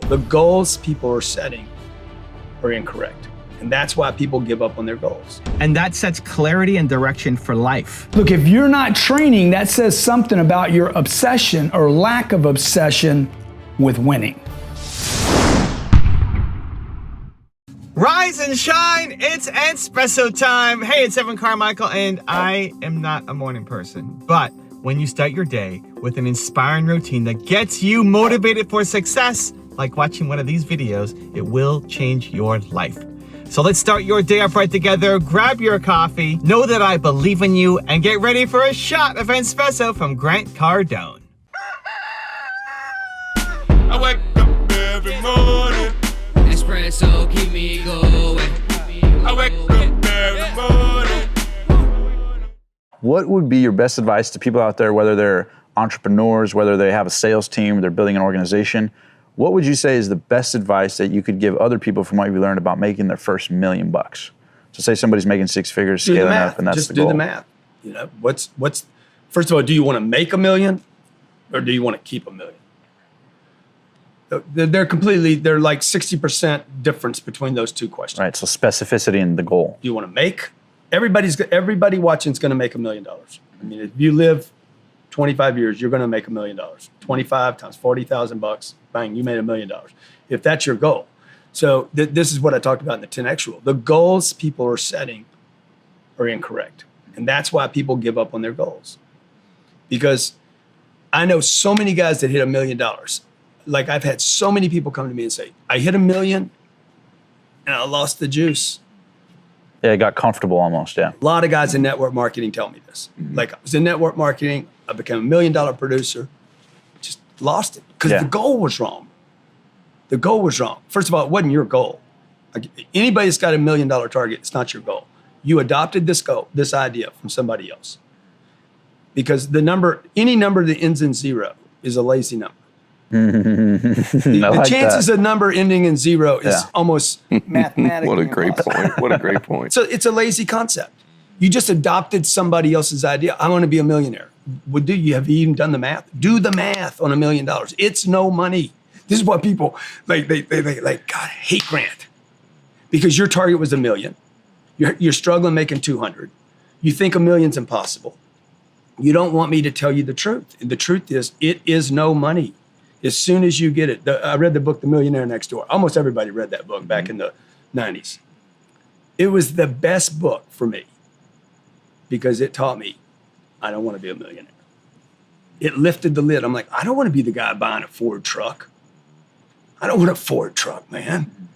The goals people are setting are incorrect. And that's why people give up on their goals. And that sets clarity and direction for life. Look, if you're not training, that says something about your obsession or lack of obsession with winning. Rise and shine, it's Entspresso time. Hey, it's Evan Carmichael, and I am not a morning person. But when you start your day with an inspiring routine that gets you motivated for success, like watching one of these videos, it will change your life. So let's start your day off right together. Grab your coffee, know that I believe in you, and get ready for a shot of Entspresso from Grant Cardone. I wake up every morning. Espresso keep me going. I wake up every morning. What would be your best advice to people out there, whether they're entrepreneurs, whether they have a sales team, they're building an organization? What would you say is the best advice that you could give other people from what you learned about making their first $1 million? So say somebody's making 6 figures, scaling up, and that's just the goal. do the math. You know, what's first of all, do you want to make $1 million or do you want to keep $1 million? They're like 60% difference between those two questions. Right, so specificity in the goal. Do you want to make? Everybody watching is going to make $1 million. I mean, if you live 25 years, you're going to make $1 million. 25 times $40,000, bang, you made $1 million. If that's your goal. So this is what I talked about in the 10X rule. The goals people are setting are incorrect. And that's why people give up on their goals. Because I know so many guys that hit $1 million. Like I've had so many people come to me and say, I hit $1 million and I lost the juice. Yeah, it got comfortable almost, yeah. A lot of guys in network marketing tell me this. Like I was in network marketing, I became $1 million producer, just lost it because the goal was wrong. The goal was wrong. First of all, it wasn't your goal. Like, anybody that's got $1 million target, it's not your goal. You adopted this goal, this idea from somebody else. Because any number that ends in 0 is a lazy number. The chances of number ending in 0 is almost mathematically What a great point. What a great point. So it's a lazy concept. You just adopted somebody else's idea. I want to be a millionaire. Have you even done the math? Do the math on $1 million. It's no money. This is what people like. They God, I hate Grant because your target was $1 million. You're struggling making 200. You think $1 million's impossible. You don't want me to tell you the truth. The truth is, it is no money. As soon as you get it, I read the book, The Millionaire Next Door. Almost everybody read that book back in the 90s. It was the best book for me because it taught me I don't want to be a millionaire. It lifted the lid. I'm like, I don't want to be the guy buying a Ford truck. I don't want a Ford truck, man.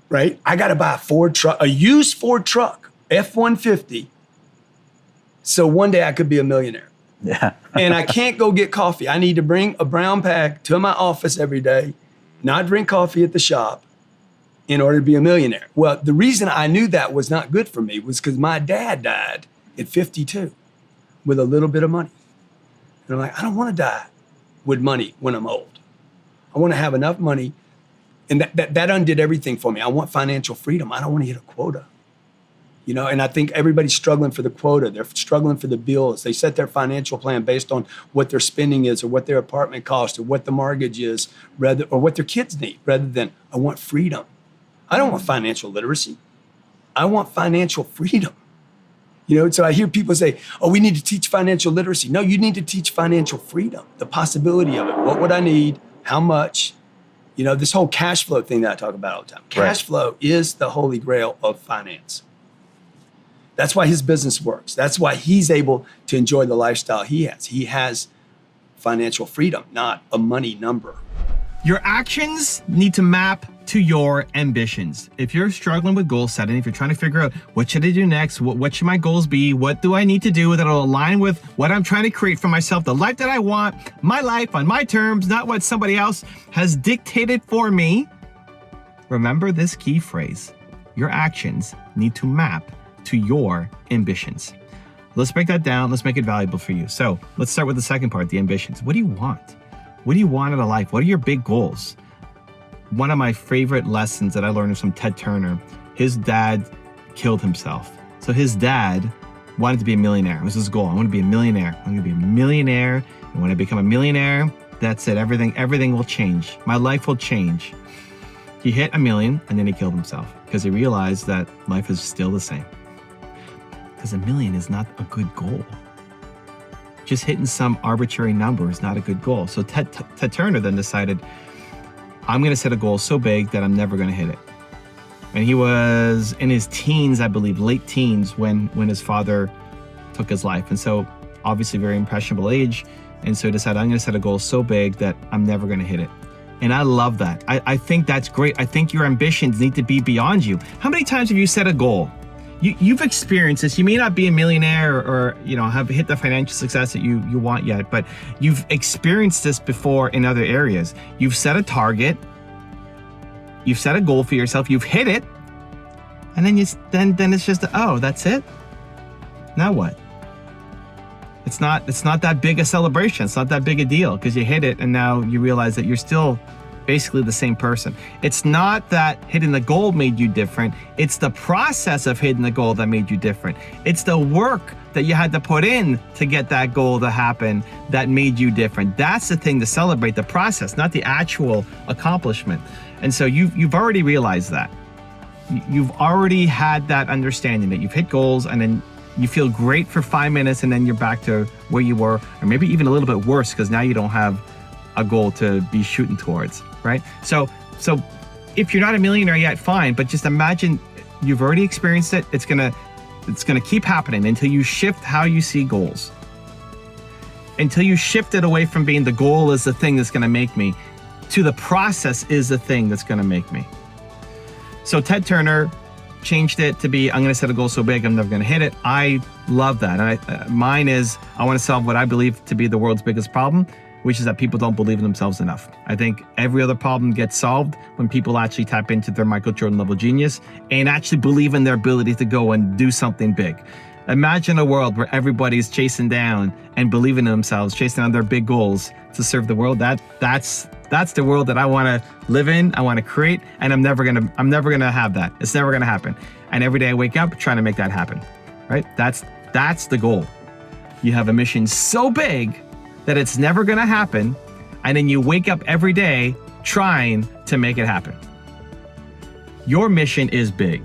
Right? I got to buy a Ford truck, a used Ford truck, F-150. So one day I could be a millionaire. Yeah. And I can't go get coffee. I need to bring a brown bag to my office every day, not drink coffee at the shop in order to be a millionaire. Well, the reason I knew that was not good for me was because my dad died at 52 with a little bit of money. And I'm like, I don't want to die with money when I'm old. I want to have enough money. And that undid everything for me. I want financial freedom. I don't want to hit a quota. You know, and I think everybody's struggling for the quota. They're struggling for the bills. They set their financial plan based on what their spending is or what their apartment costs or what the mortgage is, or what their kids need, rather than I want freedom. I don't want financial literacy. I want financial freedom. You know, so I hear people say, oh, we need to teach financial literacy. No, you need to teach financial freedom, the possibility of it. What would I need? How much? You know, this whole cash flow thing that I talk about all the time. Cash flow is the holy grail of finance. That's why his business works. That's why he's able to enjoy the lifestyle he has. He has financial freedom, not a money number. Your actions need to map to your ambitions. If you're struggling with goal setting, if you're trying to figure out what should I do next, what should my goals be, what do I need to do that'll align with what I'm trying to create for myself, the life that I want, my life on my terms, not what somebody else has dictated for me. Remember this key phrase: your actions need to map to your ambitions. Let's break that down. Let's make it valuable for you. So let's start with the second part, the ambitions. What do you want? What do you want out of life? What are your big goals? One of my favorite lessons that I learned from Ted Turner, his dad killed himself. So his dad wanted to be a millionaire. It was his goal. I want to be a millionaire. I'm going to be a millionaire. And when I become a millionaire, That's it. Everything will change. My life will change. He hit 1 million and then he killed himself because he realized that life is still the same. Because 1 million is not a good goal. Just hitting some arbitrary number is not a good goal. So Ted Turner then decided, I'm going to set a goal so big that I'm never going to hit it. And he was in his teens, I believe, late teens, when his father took his life. And so obviously very impressionable age. And so he decided, I'm going to set a goal so big that I'm never going to hit it. And I love that. I think that's great. I think your ambitions need to be beyond you. How many times have you set a goal? You've experienced this. You may not be a millionaire or have hit the financial success that you want yet, but you've experienced this before in other areas. You've set a target, you've set a goal for yourself, you've hit it, and then it's just that's it. Now what? It's not that big a celebration. It's not that big a deal because you hit it and now you realize that you're still basically the same person. It's not that hitting the goal made you different. It's the process of hitting the goal that made you different. It's the work that you had to put in to get that goal to happen that made you different. That's the thing to celebrate, the process, not the actual accomplishment. And so you've already realized that. You've already had that understanding that you've hit goals and then you feel great for 5 minutes and then you're back to where you were, or maybe even a little bit worse because now you don't have a goal to be shooting towards, right? So if you're not a millionaire yet, fine, but just imagine you've already experienced it. It's gonna keep happening until you shift how you see goals. Until you shift it away from being the goal is the thing that's gonna make me, to the process is the thing that's gonna make me. So Ted Turner changed it to be, I'm gonna set a goal so big I'm never gonna hit it. I love that. And mine is, I wanna solve what I believe to be the world's biggest problem, which is that people don't believe in themselves enough. I think every other problem gets solved when people actually tap into their Michael Jordan level genius and actually believe in their ability to go and do something big. Imagine a world where everybody's chasing down and believing in themselves, chasing down their big goals to serve the world. That's the world that I want to live in, I want to create, and I'm never gonna have that. It's never gonna happen. And every day I wake up trying to make that happen, right? That's the goal. You have a mission so big that it's never gonna happen, and then you wake up every day trying to make it happen. Your mission is big.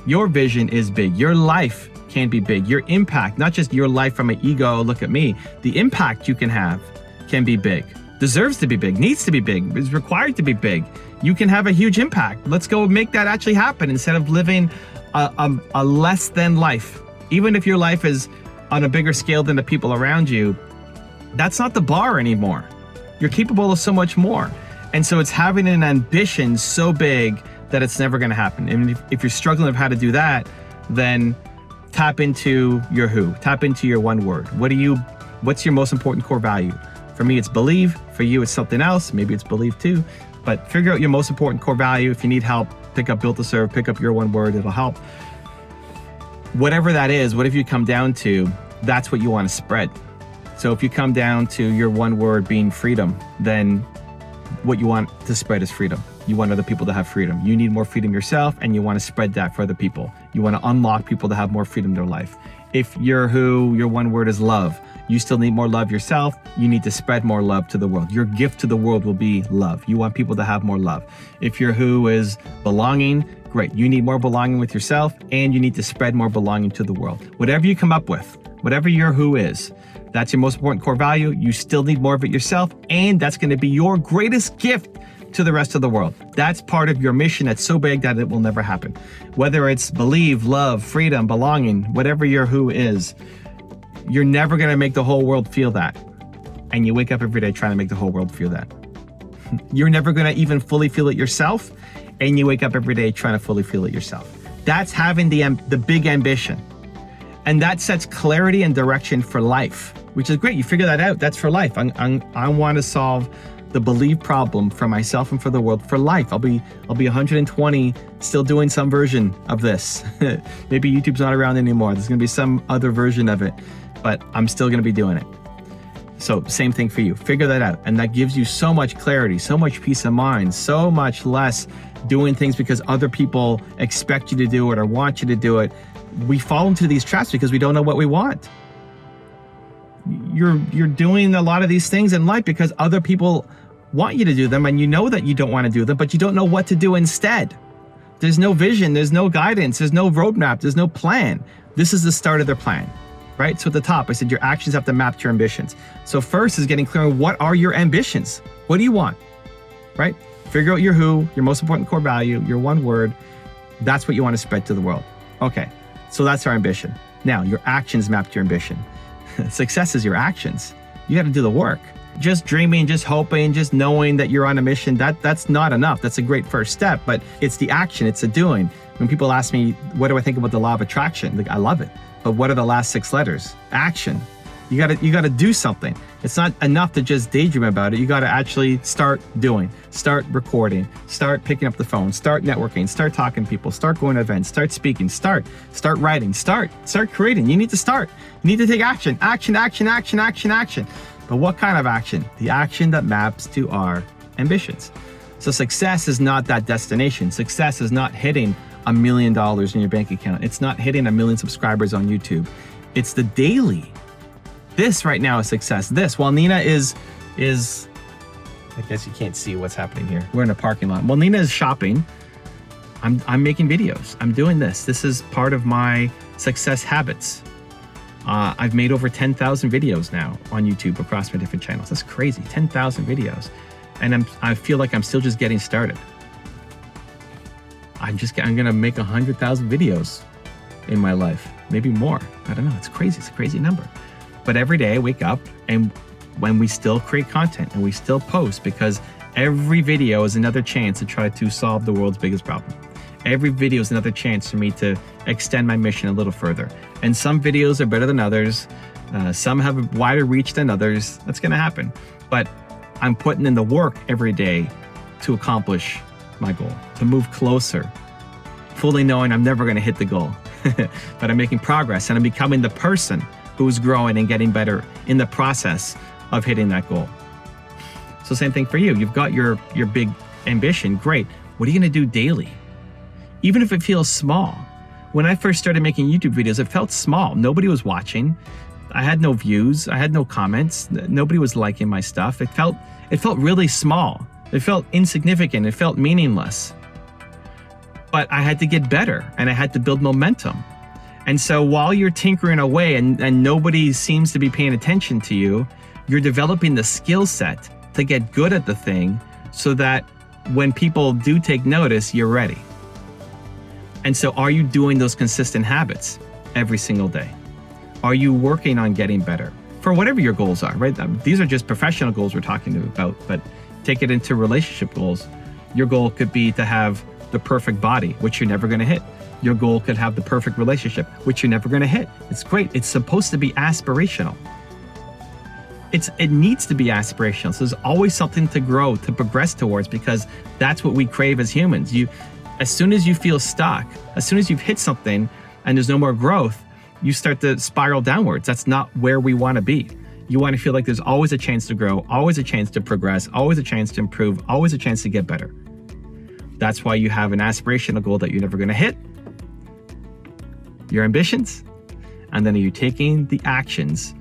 Your vision is big. Your life can be big. Your impact, not just your life from an ego, look at me, the impact you can have can be big. Deserves to be big, needs to be big, is required to be big. You can have a huge impact. Let's go make that actually happen instead of living a less than life. Even if your life is on a bigger scale than the people around you, that's not the bar anymore. You're capable of so much more. And so it's having an ambition so big that it's never gonna happen. And if you're struggling with how to do that, then tap into your who, tap into your one word. What's your most important core value? For me, it's believe. For you, it's something else. Maybe it's believe too. But figure out your most important core value. If you need help, pick up Built to Serve, pick up your one word, it'll help. Whatever that is, whatever you come down to, that's what you want to spread. So if you come down to your one word being freedom, then what you want to spread is freedom. You want other people to have freedom. You need more freedom yourself, and you want to spread that for other people. You want to unlock people to have more freedom in their life. If your one word is love, you still need more love yourself. You need to spread more love to the world. Your gift to the world will be love. You want people to have more love. If your who is belonging, great. You need more belonging with yourself, and you need to spread more belonging to the world. Whatever you come up with, whatever your who is, that's your most important core value. You still need more of it yourself, and that's going to be your greatest gift to the rest of the world. That's part of your mission that's so big that it will never happen. Whether it's believe, love, freedom, belonging, whatever your who is, you're never going to make the whole world feel that. And you wake up every day trying to make the whole world feel that. You're never going to even fully feel it yourself, and you wake up every day trying to fully feel it yourself. That's having the big ambition. And that sets clarity and direction for life, which is great. You figure that out. That's for life. I want to solve the believe problem for myself and for the world for life. I'll be 120 still doing some version of this. Maybe YouTube's not around anymore. There's going to be some other version of it, but I'm still going to be doing it. So same thing for you. Figure that out. And that gives you so much clarity, so much peace of mind, so much less doing things because other people expect you to do it or want you to do it. We fall into these traps because we don't know what we want. you're doing a lot of these things in life because other people want you to do them, and you know that you don't want to do them, but you don't know what to do instead. There's no vision, there's no guidance, there's no roadmap, there's no plan. This is the start of their plan, right? So at the top, I said your actions have to map to your ambitions. So first is getting clear on what are your ambitions? What do you want, right? Figure out your who, your most important core value, your one word. That's what you want to spread to the world. Okay, so that's our ambition. Now, your actions map to your ambition. Success is your actions. You got to do the work. Just dreaming, just hoping, just knowing that you're on a mission, that's not enough. That's a great first step, but it's the action, it's the doing. When people ask me, what do I think about the law of attraction? Like, I love it. But what are the last 6 letters? Action. You gotta do something. It's not enough to just daydream about it. You gotta actually start doing, start recording, start picking up the phone, start networking, start talking to people, start going to events, start speaking, start writing, start creating. You need to start. You need to take action. Action. But what kind of action? The action that maps to our ambitions. So success is not that destination. Success is not hitting $1 million in your bank account. It's not hitting 1 million subscribers on YouTube. It's the daily. This right now is success. This, while Nina is, I guess you can't see what's happening here. We're in a parking lot. While Nina is shopping, I'm making videos. I'm doing this. This is part of my success habits. I've made over 10,000 videos now on YouTube across my different channels. That's crazy, 10,000 videos. And I feel like I'm still just getting started. I'm gonna make 100,000 videos in my life, maybe more. I don't know, it's crazy, it's a crazy number. But every day I wake up and when we still create content and we still post, because every video is another chance to try to solve the world's biggest problem. Every video is another chance for me to extend my mission a little further. And some videos are better than others. Some have a wider reach than others. That's gonna happen. But I'm putting in the work every day to accomplish my goal, to move closer, fully knowing I'm never gonna hit the goal. But I'm making progress and I'm becoming the person who's growing and getting better in the process of hitting that goal. So same thing for you. You've got your big ambition, great. What are you gonna do daily? Even if it feels small. When I first started making YouTube videos, it felt small. Nobody was watching. I had no views. I had no comments. Nobody was liking my stuff. It felt really small. It felt insignificant. It felt meaningless. But I had to get better and I had to build momentum. And so while you're tinkering away and nobody seems to be paying attention to you, you're developing the skill set to get good at the thing so that when people do take notice, you're ready. And so are you doing those consistent habits every single day? Are you working on getting better for whatever your goals are, right? These are just professional goals we're talking about, but take it into relationship goals. Your goal could be to have the perfect body, which you're never gonna hit. Your goal could have the perfect relationship, which you're never gonna hit. It's great. It's supposed to be aspirational. It needs to be aspirational. So there's always something to grow, to progress towards, because that's what we crave as humans. As soon as you feel stuck, as soon as you've hit something and there's no more growth, you start to spiral downwards. That's not where we want to be. You want to feel like there's always a chance to grow, always a chance to progress, always a chance to improve, always a chance to get better. That's why you have an aspirational goal that you're never going to hit, your ambitions, and then are you taking the actions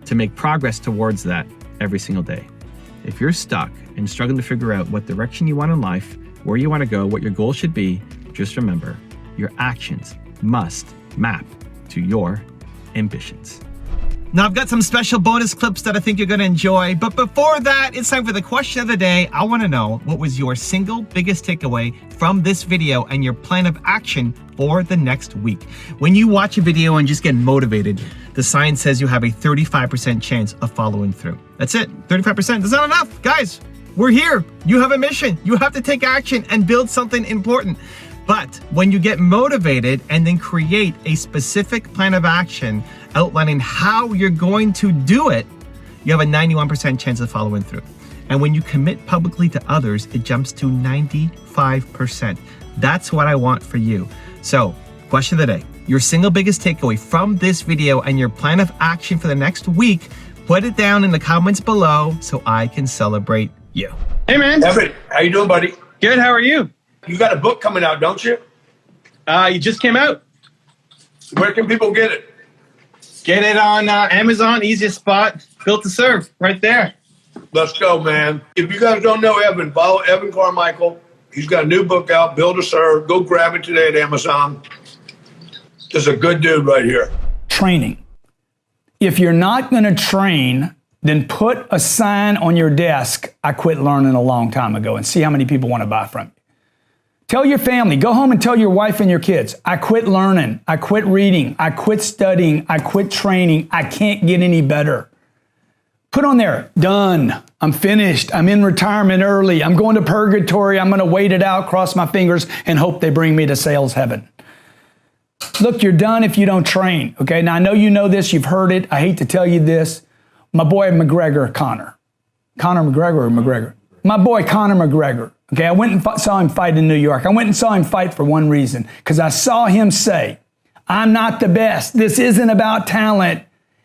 to make progress towards that every single day. If you're stuck and struggling to figure out what direction you want in life, where you want to go, what your goal should be, just remember, your actions must map to your ambitions. Now, I've got some special bonus clips that I think you're going to enjoy. But before that, it's time for the question of the day. I want to know, what was your single biggest takeaway from this video and your plan of action for the next week? When you watch a video and just get motivated, the science says you have a 35% chance of following through. That's it, 35%. That's not enough, guys. We're here. You have a mission. You have to take action and build something important. But when you get motivated and then create a specific plan of action outlining how you're going to do it, you have a 91% chance of following through. And when you commit publicly to others, it jumps to 95%. That's what I want for you. So, question of the day, your single biggest takeaway from this video and your plan of action for the next week, put it down in the comments below so I can celebrate you. Hey, man. Everett, how you doing, buddy? Good. How are you? You got a book coming out, don't you? You just came out. Where can people get it? Get it on Amazon, easiest spot, built to serve, right there. Let's go, man. If you guys don't know Evan, follow Evan Carmichael. He's got a new book out, Build to Serve. Go grab it today at Amazon. Just a good dude right here. Training. If you're not going to train, then put a sign on your desk, I quit learning a long time ago, and see how many people want to buy from you. Tell your family, go home and tell your wife and your kids, I quit learning, I quit reading, I quit studying, I quit training, I can't get any better. Put on there, done, I'm finished, I'm in retirement early, I'm going to purgatory, I'm going to wait it out, cross my fingers, and hope they bring me to sales heaven. Look, you're done if you don't train, okay? Now, I know you know this, you've heard it, I hate to tell you this. My boy McGregor, Conor McGregor? My boy Conor McGregor, okay? I went and saw him fight in New York. I went and saw him fight for one reason, because I saw him say, I'm not the best. This isn't about talent.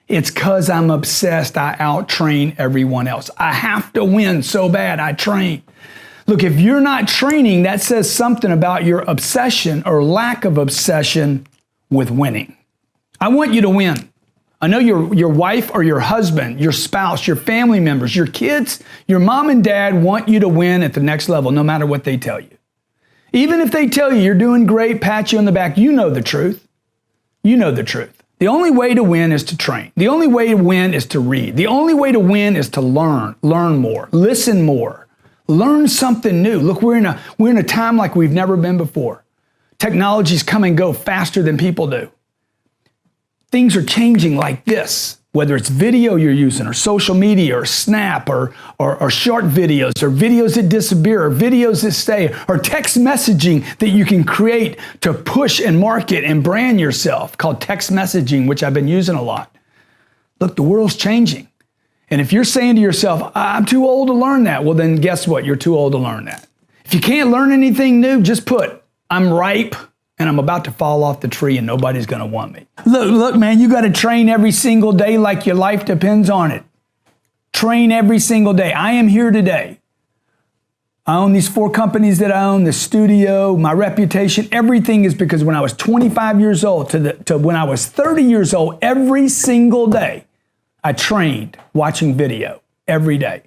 It's because I'm obsessed. I out-train everyone else. I have to win so bad, I train. Look, if you're not training, that says something about your obsession or lack of obsession with winning. I want you to win. I know your wife or your husband, your spouse, your family members, your kids, your mom and dad want you to win at the next level, no matter what they tell you. Even if they tell you you're doing great, pat you on the back, you know the truth. You know the truth. The only way to win is to train. The only way to win is to read. The only way to win is to learn more, listen more, learn something new. Look, we're in a time like we've never been before. Technologies come and go faster than people do. Things are changing like this, whether it's video you're using or social media or Snap or short videos or videos that disappear or videos that stay or text messaging that you can create to push and market and brand yourself, called text messaging, which I've been using a lot. Look, the world's changing. And if you're saying to yourself, I'm too old to learn that, well then guess what? You're too old to learn that. If you can't learn anything new, just put, I'm ripe and I'm about to fall off the tree and nobody's going to want me. Look, man, you got to train every single day like your life depends on it. Train every single day. I am here today. I own these 4 companies that I own, the studio, my reputation. Everything is because when I was 25 years old to when I was 30 years old, every single day, I trained watching video every day.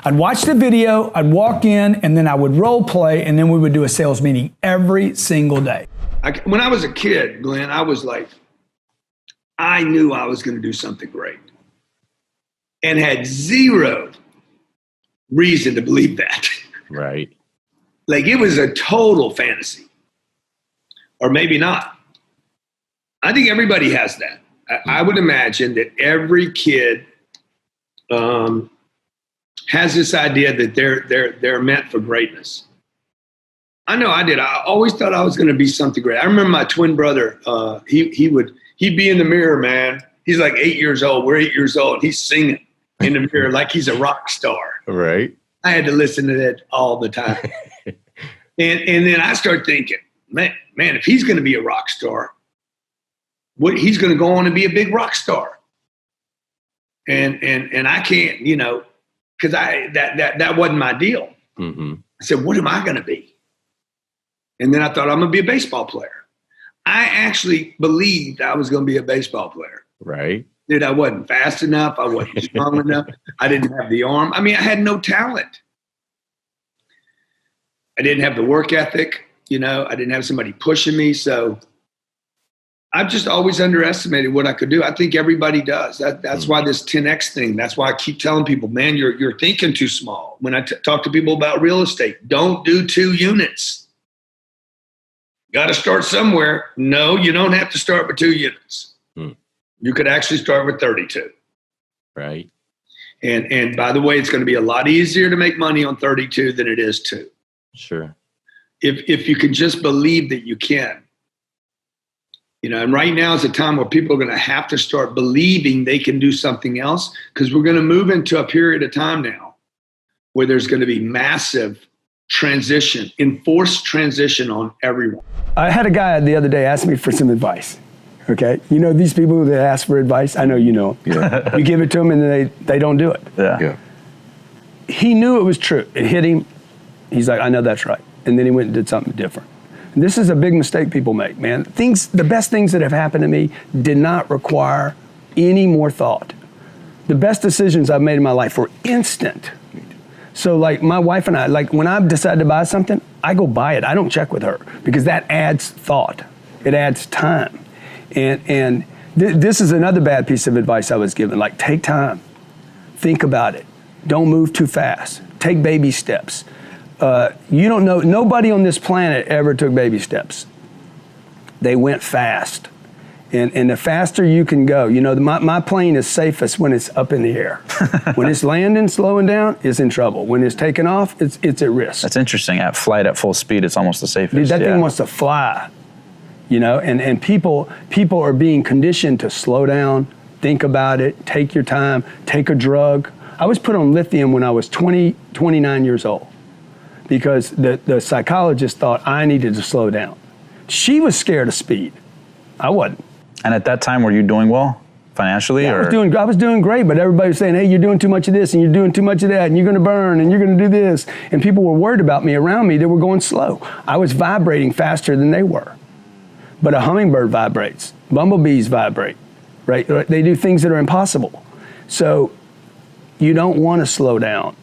I'd watch the video, I'd walk in, and then I would role play, and then we would do a sales meeting every single day. When I was a kid, Glenn, I was like, I knew I was going to do something great and had zero reason to believe that. Right. Like it was a total fantasy, or maybe not. I think everybody has that. I would imagine that every kid has this idea that they're meant for greatness. I know I did. I always thought I was going to be something great. I remember my twin brother. He'd be in the mirror, man. He's like 8 years old. We're 8 years old. He's singing in the mirror like he's a rock star. Right. I had to listen to that all the time. and then I started thinking, man, if he's going to be a rock star, he's going to go on and be a big rock star. And I can't, because that wasn't my deal. Mm-hmm. I said, what am I going to be? And then I thought, I'm going to be a baseball player. I actually believed I was going to be a baseball player. Right. Dude, I wasn't fast enough. I wasn't strong enough. I didn't have the arm. I mean, I had no talent. I didn't have the work ethic. I didn't have somebody pushing me. So I've just always underestimated what I could do. I think everybody does. That's why this 10X thing, that's why I keep telling people, man, you're thinking too small. When I talk to people about real estate, don't do 2 units. Got to start somewhere. No, you don't have to start with 2 units. You could actually start with 32. Right. And by the way, it's going to be a lot easier to make money on 32 than it is 2. Sure. If you can just believe that you can. And right now is a time where people are going to have to start believing they can do something else, because we're going to move into a period of time now where there's going to be massive transition, enforced transition on everyone. I had a guy the other day ask me for some advice. Okay, these people that ask for advice, I know you know them. Yeah. You give it to them and they don't do it. Yeah. He knew it was true. It hit him. He's like, I know that's right. And then he went and did something different. And this is a big mistake people make, man. The best things that have happened to me did not require any more thought. The best decisions I've made in my life were instant. So like my wife and I, like when I decide to buy something, I go buy it. I don't check with her because that adds thought. It adds time. And this is another bad piece of advice I was given. Like, take time. Think about it. Don't move too fast. Take baby steps. You don't know, nobody on this planet ever took baby steps. They went fast. And the faster you can go, you know, my plane is safest when it's up in the air. When it's landing, slowing down, it's in trouble. When it's taking off, it's at risk. That's interesting. At flight at full speed, it's almost the safest. Dude, that thing wants to fly, you know, and people are being conditioned to slow down, think about it, take your time, take a drug. I was put on lithium when I was 29 years old because the psychologist thought I needed to slow down. She was scared of speed. I wasn't. And at that time, were you doing well financially? Yeah, or? I was doing great, but everybody was saying, hey, you're doing too much of this and you're doing too much of that and you're going to burn and you're going to do this. And people were worried about me around me that were going slow. I was vibrating faster than they were. But a hummingbird vibrates. Bumblebees vibrate, right? They do things that are impossible. So you don't want to slow down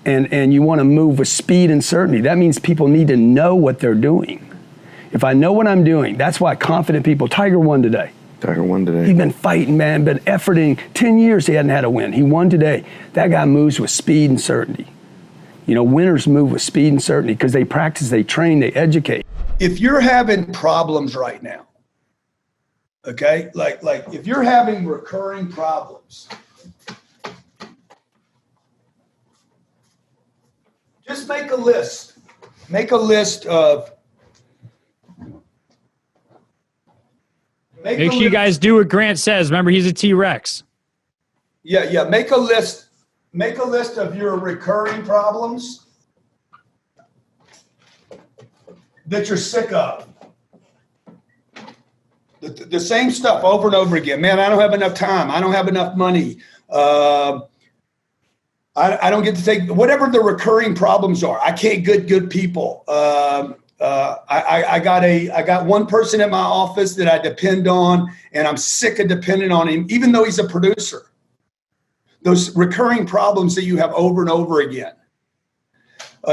and you want to move with speed and certainty. That means people need to know what they're doing. If I know what I'm doing, that's why confident people, Tiger won today. Tiger won today. He's been fighting, man, been efforting. 10 years he hadn't had a win. He won today. That guy moves with speed and certainty. You know, winners move with speed and certainty because they practice, they train, they educate. If you're having problems right now, okay, like if you're having recurring problems, just make a list. Make a list of. Make sure you guys do what Grant says. Remember, he's a T-Rex. Yeah. Make a list. Make a list of your recurring problems that you're sick of. The same stuff over and over again. Man, I don't have enough time. I don't have enough money. I don't get to take whatever the recurring problems are. I can't get good people. I got one person at my office that I depend on, and I'm sick of depending on him, even though he's a producer. Those recurring problems that you have over and over again.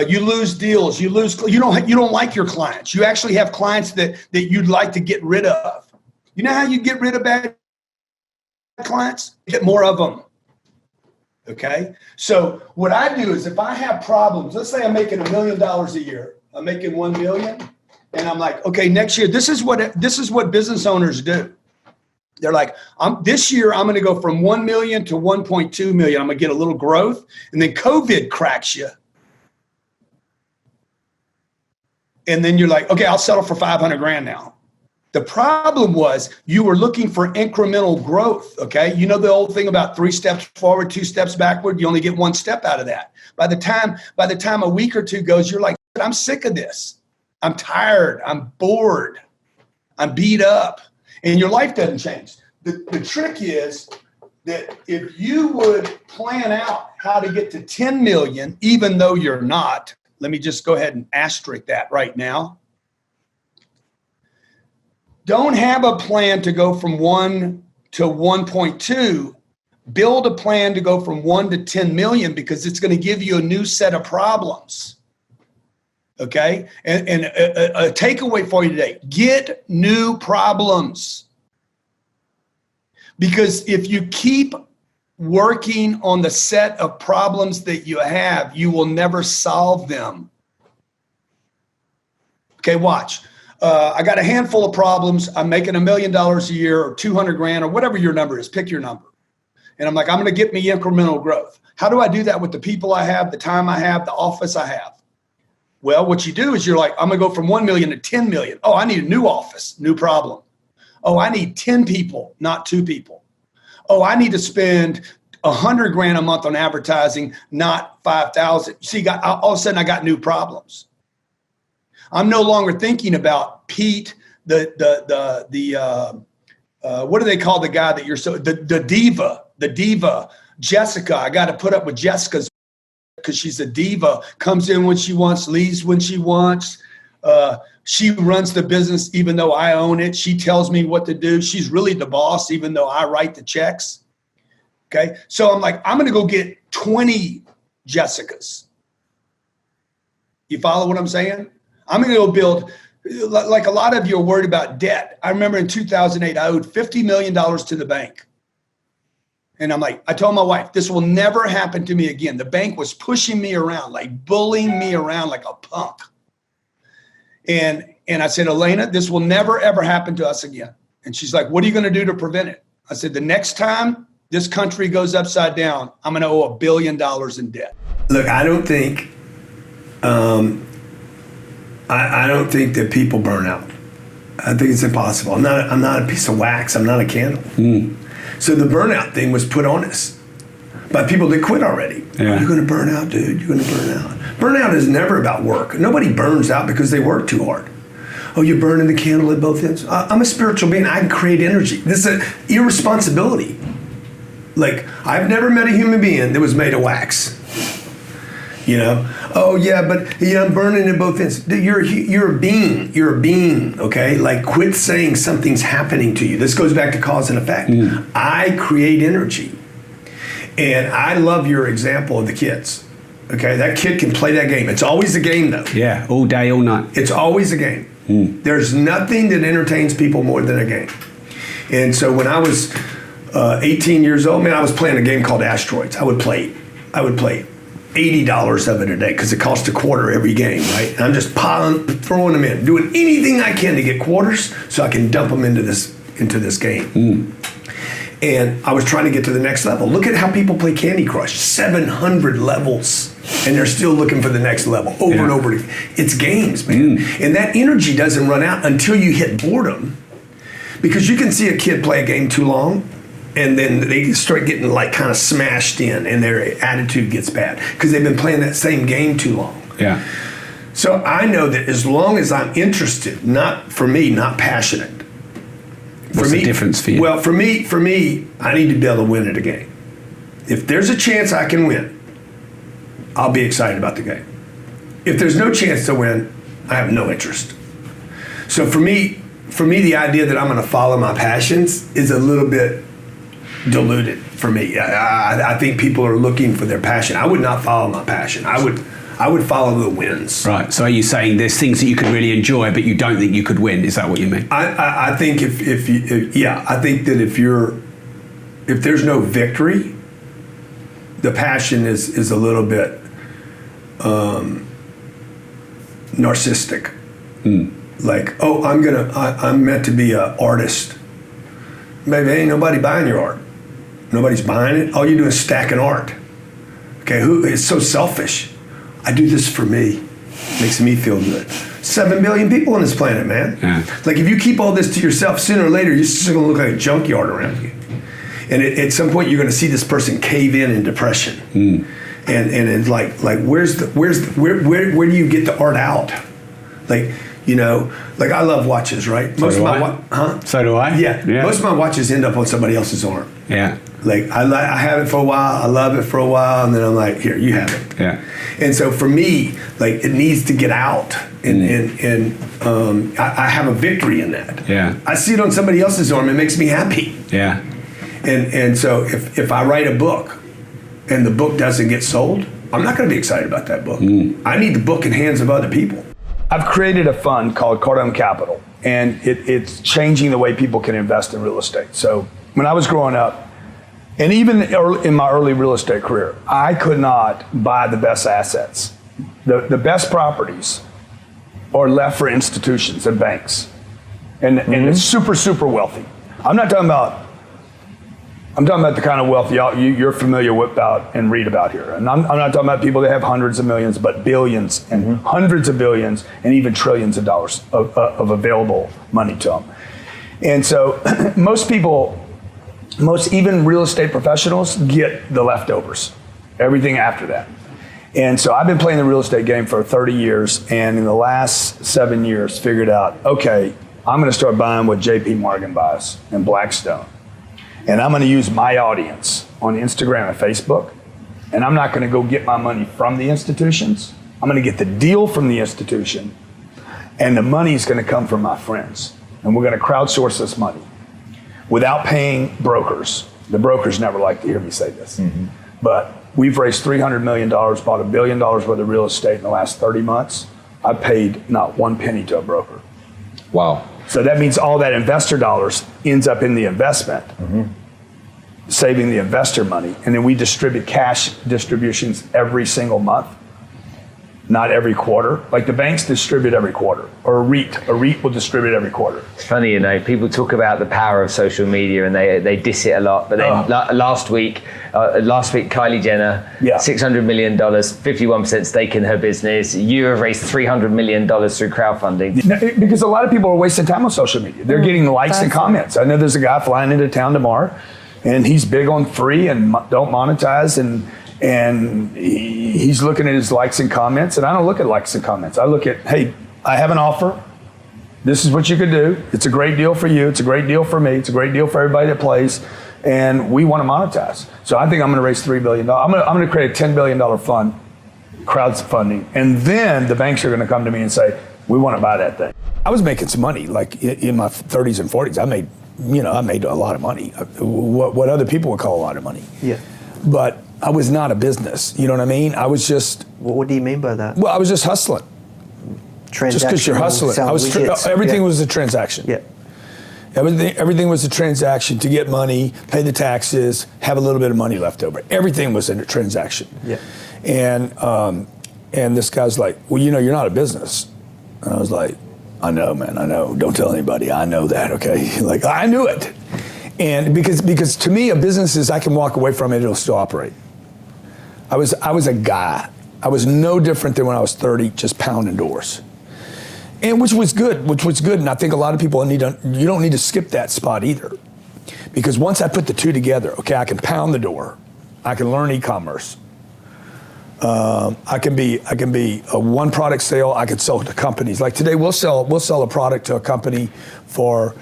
You lose deals. You don't like your clients. You actually have clients that you'd like to get rid of. You know how you get rid of bad clients? Get more of them. Okay. So what I do is if I have problems, let's say I'm making $1 million a year. I'm making 1 million, and I'm like, okay, next year, this is what business owners do. They're like, this year I'm going to go from 1 million to 1.2 million. I'm going to get a little growth, and then COVID cracks you, and then you're like, okay, I'll settle for 500 grand now. The problem was you were looking for incremental growth. Okay, you know the old thing about 3 steps forward, 2 steps backward. You only get 1 step out of that. By the time a week or two goes, you're like, I'm sick of this. I'm tired. I'm bored. I'm beat up. And your life doesn't change. The trick is that if you would plan out how to get to 10 million, even though you're not, let me just go ahead and asterisk that right now. Don't have a plan to go from 1 to 1.2. Build a plan to go from 1 to 10 million because it's going to give you a new set of problems. Okay. And a takeaway for you today, get new problems. Because if you keep working on the set of problems that you have, you will never solve them. Okay, watch. I got a handful of problems. I'm making $1 million a year or 200 grand or whatever your number is. Pick your number. And I'm like, I'm going to get me incremental growth. How do I do that with the people I have, the time I have, the office I have? Well, what you do is you're like, I'm going to go from 1 million to 10 million. Oh, I need a new office, new problem. Oh, I need 10 people, not 2 people. Oh, I need to spend 100 grand a month on advertising, not 5,000. See, all of a sudden I got new problems. I'm no longer thinking about Pete, what do they call the guy that you're the diva, Jessica. I got to put up with Jessica's because she's a diva, comes in when she wants, leaves when she wants. She runs the business even though I own it. She tells me what to do. She's really the boss even though I write the checks. Okay. So I'm like, I'm going to go get 20 Jessicas. You follow what I'm saying? I'm going to go build, like a lot of you are worried about debt. I remember in 2008, I owed $50 million to the bank. And I'm like, I told my wife, this will never happen to me again. The bank was pushing me around, like bullying me around like a punk. And I said, Elena, this will never, ever happen to us again. And she's like, what are you going to do to prevent it? I said, the next time this country goes upside down, I'm going to owe $1 billion in debt. Look, I don't think, I don't think that people burn out. I think it's impossible. I'm not a piece of wax. I'm not a candle. So the burnout thing was put on us by people that quit already. Yeah. You're going to burn out, dude. You're going to burn out. Burnout is never about work. Nobody burns out because they work too hard. Oh, you're burning the candle at both ends. I'm a spiritual being. I can create energy. This is an irresponsibility. Like, I've never met a human being that was made of wax. You know? Oh, yeah, but yeah, I'm burning at both ends. You're a being. You're a being, okay? Like, quit saying something's happening to you. This goes back to cause and effect. I create energy. And I love your example of the kids. Okay, that kid can play that game. It's always a game, though. Yeah, all day, all night. It's always a game. There's nothing that entertains people more than a game. And so when I was 18 years old, man, I was playing a game called Asteroids. I would play $80 of it a day because it cost $0.25 every game, right? And I'm just throwing them in, doing anything I can to get quarters so I can dump them into this game. And I was trying to get to the next level. Look at how people play Candy Crush, 700 levels, and they're still looking for the next level over and over again. It's games, man. And that energy doesn't run out until you hit boredom, because you can see a kid play a game too long, and then they start getting like kind of smashed in, and their attitude gets bad because they've been playing that same game too long. Yeah. So I know that as long as I'm interested, not passionate. What's the difference for you? Well, for me, I need to be able to win at a game. If there's a chance I can win, I'll be excited about the game. If there's no chance to win, I have no interest. So for me, the idea that I'm going to follow my passions is a little bit diluted for me. I think people are looking for their passion. I would not follow my passion. I would follow the wins. Right. So are you saying there's things that you could really enjoy, but you don't think you could win? Is that what you mean? I think I think that if there's no victory, the passion is a little bit narcissistic. Like, oh, I'm meant to be an artist. Baby, ain't nobody buying your art. Nobody's buying it. All you do is stacking art. Okay, it's so selfish. I do this for me. Makes me feel good. 7 billion people on this planet, man. Yeah. Like, if you keep all this to yourself, sooner or later, you're just going to look like a junkyard around you. And at some point, you're going to see this person cave in depression. And it's like where do you get the art out? Like, you know, like, I love watches, right? So do I. Yeah. Most of my watches end up on somebody else's arm. Yeah. Like, I have it for a while, I love it for a while, and then I'm like, here, you have it. Yeah. And so for me, like, it needs to get out, and I have a victory in that. Yeah. I see it on somebody else's arm, it makes me happy. Yeah. And so if I write a book and the book doesn't get sold, I'm not going to be excited about that book. I need the book in hands of other people. I've created a fund called Cardone Capital, and it's changing the way people can invest in real estate. So when I was growing up, and even in my early real estate career, I could not buy the best assets. The best properties are left for institutions and banks, and it's super, super wealthy. I'm talking about the kind of wealth you're familiar with and read about here. And I'm not talking about people that have hundreds of millions, but billions and hundreds of billions and even trillions of dollars of available money to them. And so most even real estate professionals get the leftovers, everything after that. And so I've been playing the real estate game for 30 years, and in the last 7 years figured out, okay, I'm going to start buying what JP Morgan buys and Blackstone. And I'm going to use my audience on Instagram and Facebook. And I'm not going to go get my money from the institutions. I'm going to get the deal from the institution. And the money's going to come from my friends. And we're going to crowdsource this money without paying brokers. The brokers never like to hear me say this. But we've raised $300 million, bought $1 billion worth of real estate in the last 30 months. I paid not one penny to a broker. Wow. So that means all that investor dollars ends up in the investment, saving the investor money. And then we distribute cash distributions every single month, not every quarter. Like the banks distribute every quarter, or a REIT will distribute every quarter. It's funny, you know, people talk about the power of social media and they diss it a lot. But then last week, Kylie Jenner, $600 million, 51% stake in her business. You have raised $300 million through crowdfunding. Because a lot of people are wasting time on social media. They're getting likes and comments. I know there's a guy flying into town tomorrow, and he's big on free and don't monetize, and he's looking at his likes and comments, and I don't look at likes and comments. I look at, hey, I have an offer. This is what you could do. It's a great deal for you. It's a great deal for me. It's a great deal for everybody that plays, and we want to monetize. So I think I'm going to raise $3 billion. I'm going to create a $10 billion fund, crowdfunding, and then the banks are going to come to me and say, we want to buy that thing. I was making some money, like in my 30s and 40s. I made a lot of money. What other people would call a lot of money. Yeah. But I was not a business. You know what I mean? I was just. What do you mean by that? Well, I was just hustling. Just because you're hustling. Everything was a transaction. Yeah. Everything was a transaction to get money, pay the taxes, have a little bit of money left over. Everything was a transaction. Yeah. And this guy's like, well, you know, you're not a business. And I was like, I know, man, I know. Don't tell anybody. I know that, okay? Like, I knew it. And because to me, a business is I can walk away from it, it'll still operate. I was a guy. I was no different than when I was 30, just pounding doors. And which was good. And I think a lot of people you don't need to skip that spot either. Because once I put the two together, okay, I can pound the door. I can learn e-commerce. I can be a one product sale. I could sell to companies. Like today, we'll sell a product to a company for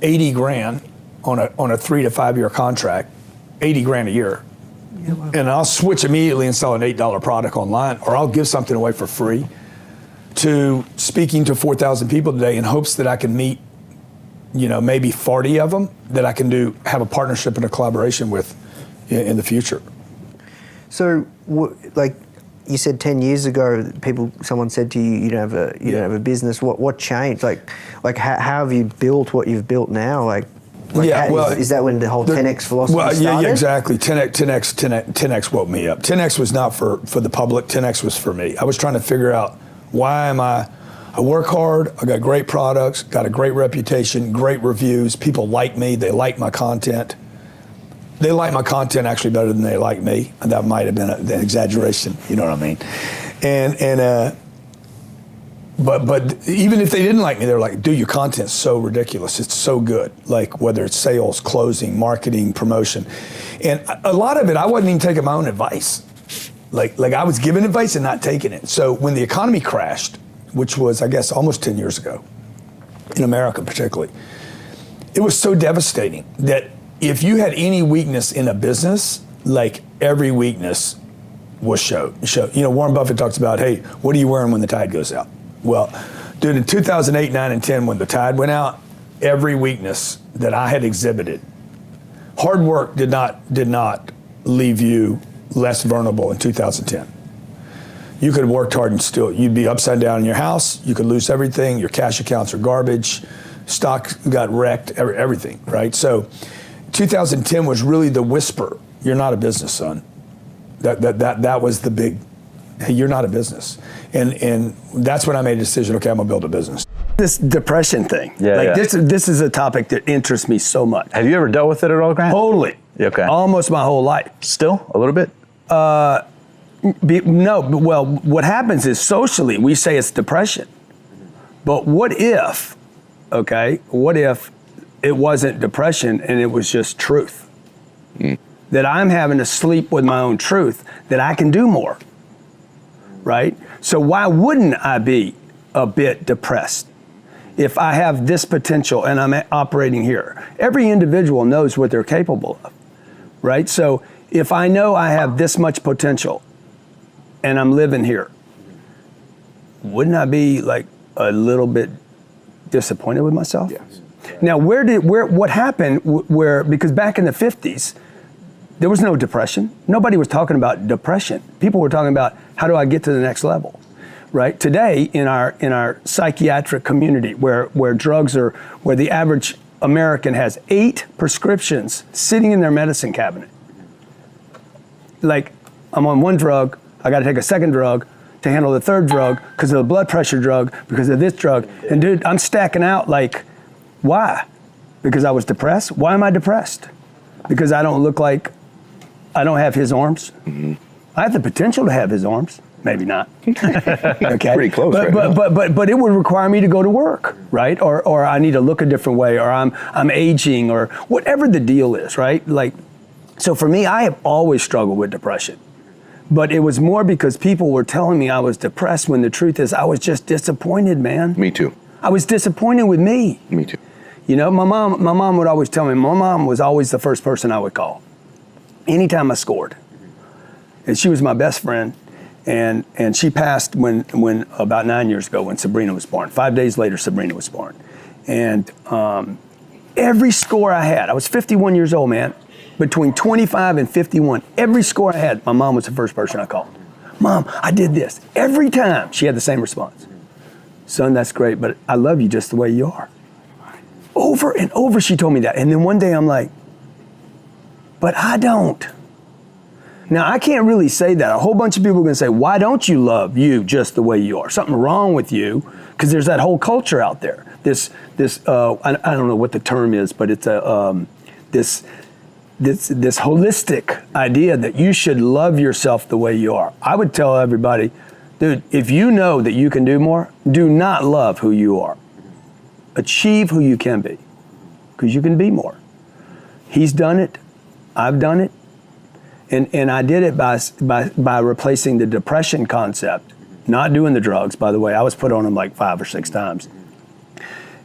$80,000 on a 3 to 5 year contract, $80,000 a year. Yeah, wow. And I'll switch immediately and sell an $8 product online, or I'll give something away for free, to speaking to 4,000 people today in hopes that I can meet, maybe 40 of them that I can have a partnership and a collaboration with in the future. So, like you said, 10 years ago, someone said to you, you don't have a business. What changed? Like how have you built what you've built now? Is that when the whole 10x philosophy started? Yeah, exactly. 10x woke me up. 10x was not for the public. 10x was for me. I was trying to figure out why am I work hard. I got great products, got a great reputation, great reviews. People like me. They like my content. They like my content actually better than they like me. That might have been an exaggeration. You know what I mean? But even if they didn't like me, they're like, dude, your content's so ridiculous. It's so good. Like whether it's sales, closing, marketing, promotion. And a lot of it, I wasn't even taking my own advice. Like I was giving advice and not taking it. So when the economy crashed, which was, I guess, almost 10 years ago, in America particularly, it was so devastating that if you had any weakness in a business, like every weakness was showed. Warren Buffett talks about, hey, what are you wearing when the tide goes out? Well, dude, in 2008, 9, and 10, when the tide went out, every weakness that I had exhibited, hard work did not leave you less vulnerable in 2010. You could have worked hard and still, you'd be upside down in your house, you could lose everything, your cash accounts are garbage, stock got wrecked, everything, right? So 2010 was really the whisper, you're not a business, son. That was the big, hey, you're not a business. And that's when I made a decision, okay, I'm gonna build a business. This depression thing, this is a topic that interests me so much. Have you ever dealt with it at all, Grant? Totally. Okay. Almost my whole life. Still, a little bit? No, well, what happens is socially, we say it's depression. But what if it wasn't depression and it was just truth? That I'm having to sleep with my own truth, that I can do more, right? So why wouldn't I be a bit depressed if I have this potential and I'm operating here? Every individual knows what they're capable of, right? So if I know I have this much potential and I'm living here, wouldn't I be like a little bit disappointed with myself. Yes. Now, what happened because back in the 50s, there was no depression. Nobody was talking about depression. People were talking about, how do I get to the next level, right? Today, in our psychiatric community, where the average American has 8 prescriptions sitting in their medicine cabinet. Like, I'm on one drug, I gotta take a second drug to handle the third drug because of the blood pressure drug, because of this drug. And dude, I'm stacking out like, why? Because I was depressed? Why am I depressed? Because I don't look like, I don't have his arms. Mm-hmm. I have the potential to have his arms. Maybe not. Okay. Pretty close, but it would require me to go to work, right? Or I need to look a different way, or I'm aging, or whatever the deal is, right? Like, so for me, I have always struggled with depression. But it was more because people were telling me I was depressed, when the truth is I was just disappointed, man. Me too. I was disappointed with me. Me too. You know, my mom would always tell me, my mom was always the first person I would call anytime I scored. And she was my best friend. And she passed when about 9 years ago, when Sabrina was born. 5 days later, Sabrina was born. And every score I had, I was 51 years old, man. Between 25 and 51, every score I had, my mom was the first person I called. Mom, I did this. Every time, she had the same response. Son, that's great, but I love you just the way you are. Over and over, she told me that. And then one day I'm like, but I don't. Now, I can't really say that. A whole bunch of people are gonna say, why don't you love you just the way you are? Something wrong with you, because there's that whole culture out there. This I don't know what the term is, but it's this holistic idea that you should love yourself the way you are. I would tell everybody, dude, if you know that you can do more, do not love who you are. Achieve who you can be, because you can be more. He's done it, I've done it, and I did it by replacing the depression concept, not doing the drugs, by the way. I was put on them like 5 or 6 times,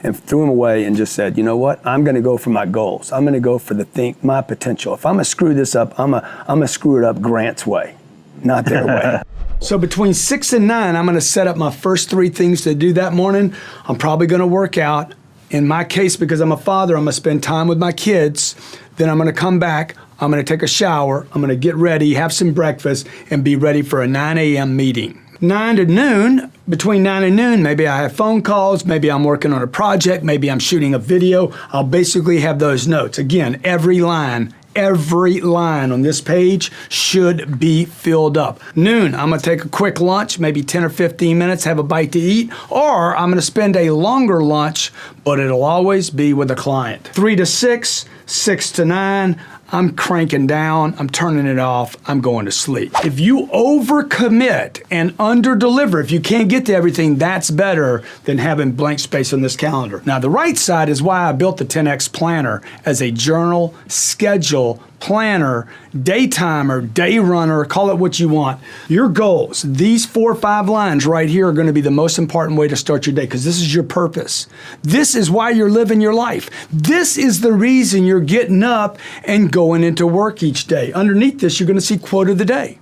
and threw them away and just said, you know what? I'm gonna go for my goals. I'm gonna go for my potential. If I'm gonna screw this up, I'm gonna screw it up Grant's way, not their way. So between 6 and 9, I'm gonna set up my first 3 things to do that morning. I'm probably gonna work out. In my case, because I'm a father, I'm gonna spend time with my kids. Then I'm gonna come back, I'm gonna take a shower, I'm gonna get ready, have some breakfast, and be ready for a 9 a.m. meeting. 9 to noon, between 9 and noon, maybe I have phone calls, maybe I'm working on a project, maybe I'm shooting a video. I'll basically have those notes. Again, every line on this page should be filled up. Noon, I'm gonna take a quick lunch, maybe 10 or 15 minutes, have a bite to eat, or I'm gonna spend a longer lunch, but it'll always be with a client. 3 to 6, 6 to 9, I'm cranking down, I'm turning it off, I'm going to sleep. If you overcommit and underdeliver, if you can't get to everything, that's better than having blank space on this calendar. Now, the right side is why I built the 10X Planner as a journal, schedule, planner, day timer, day runner, call it what you want. Your goals, these 4 or 5 lines right here are gonna be the most important way to start your day, because this is your purpose. This is why you're living your life. This is the reason you're getting up and going into work each day. Underneath this, you're gonna see quote of the day.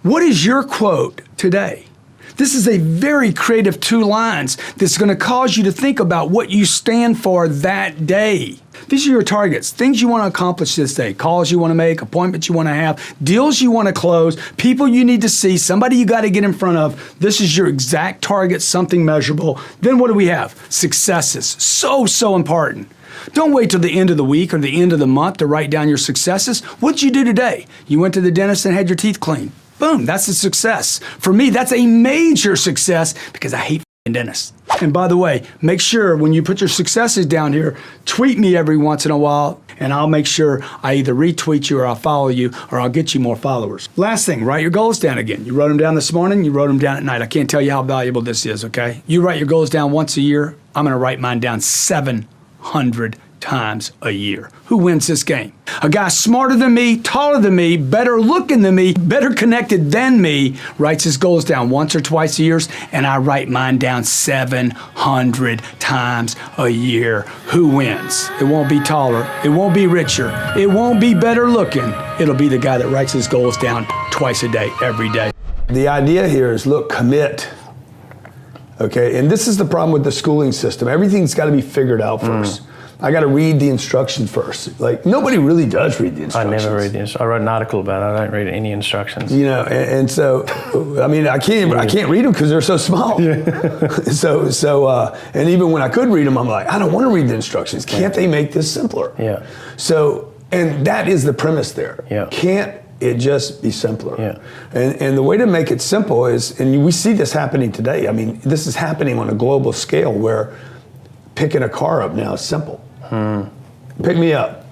What is your quote today? This is a very creative 2 lines that's gonna cause you to think about what you stand for that day. These are your targets, things you wanna accomplish this day, calls you wanna make, appointments you wanna have, deals you wanna close, people you need to see, somebody you gotta get in front of. This is your exact target, something measurable. Then what do we have? Successes, so important. Don't wait till the end of the week or the end of the month to write down your successes. What'd you do today? You went to the dentist and had your teeth cleaned. Boom, that's a success. For me, that's a major success because I hate dentists. And by the way, make sure when you put your successes down here, tweet me every once in a while, and I'll make sure I either retweet you or I'll follow you or I'll get you more followers. Last thing, write your goals down again. You wrote them down this morning, you wrote them down at night. I can't tell you how valuable this is, okay? You write your goals down once a year, I'm gonna write mine down 700 times a year. Who wins this game? A guy smarter than me, taller than me, better looking than me, better connected than me, writes his goals down once or twice a year, and I write mine down 700 times a year. Who wins? It won't be taller, it won't be richer, it won't be better looking. It'll be the guy that writes his goals down twice a day, every day. The idea here is, look, commit. Okay, and this is the problem with the schooling system. Everything's got to be figured out first. I got to read the instructions first. Like, nobody really does read the instructions. I never read the instructions. I wrote an article about it. I don't read any instructions. You know, and so, I mean, I can't read them because they're so small. And even when I could read them, I'm like, I don't want to read the instructions. Can't they make this simpler? Yeah. So, and that is the premise there. Yeah. Can't it just be simpler? Yeah. And the way to make it simple is, and we see this happening today. I mean, this is happening on a global scale where picking a car up now is simple. Pick me up.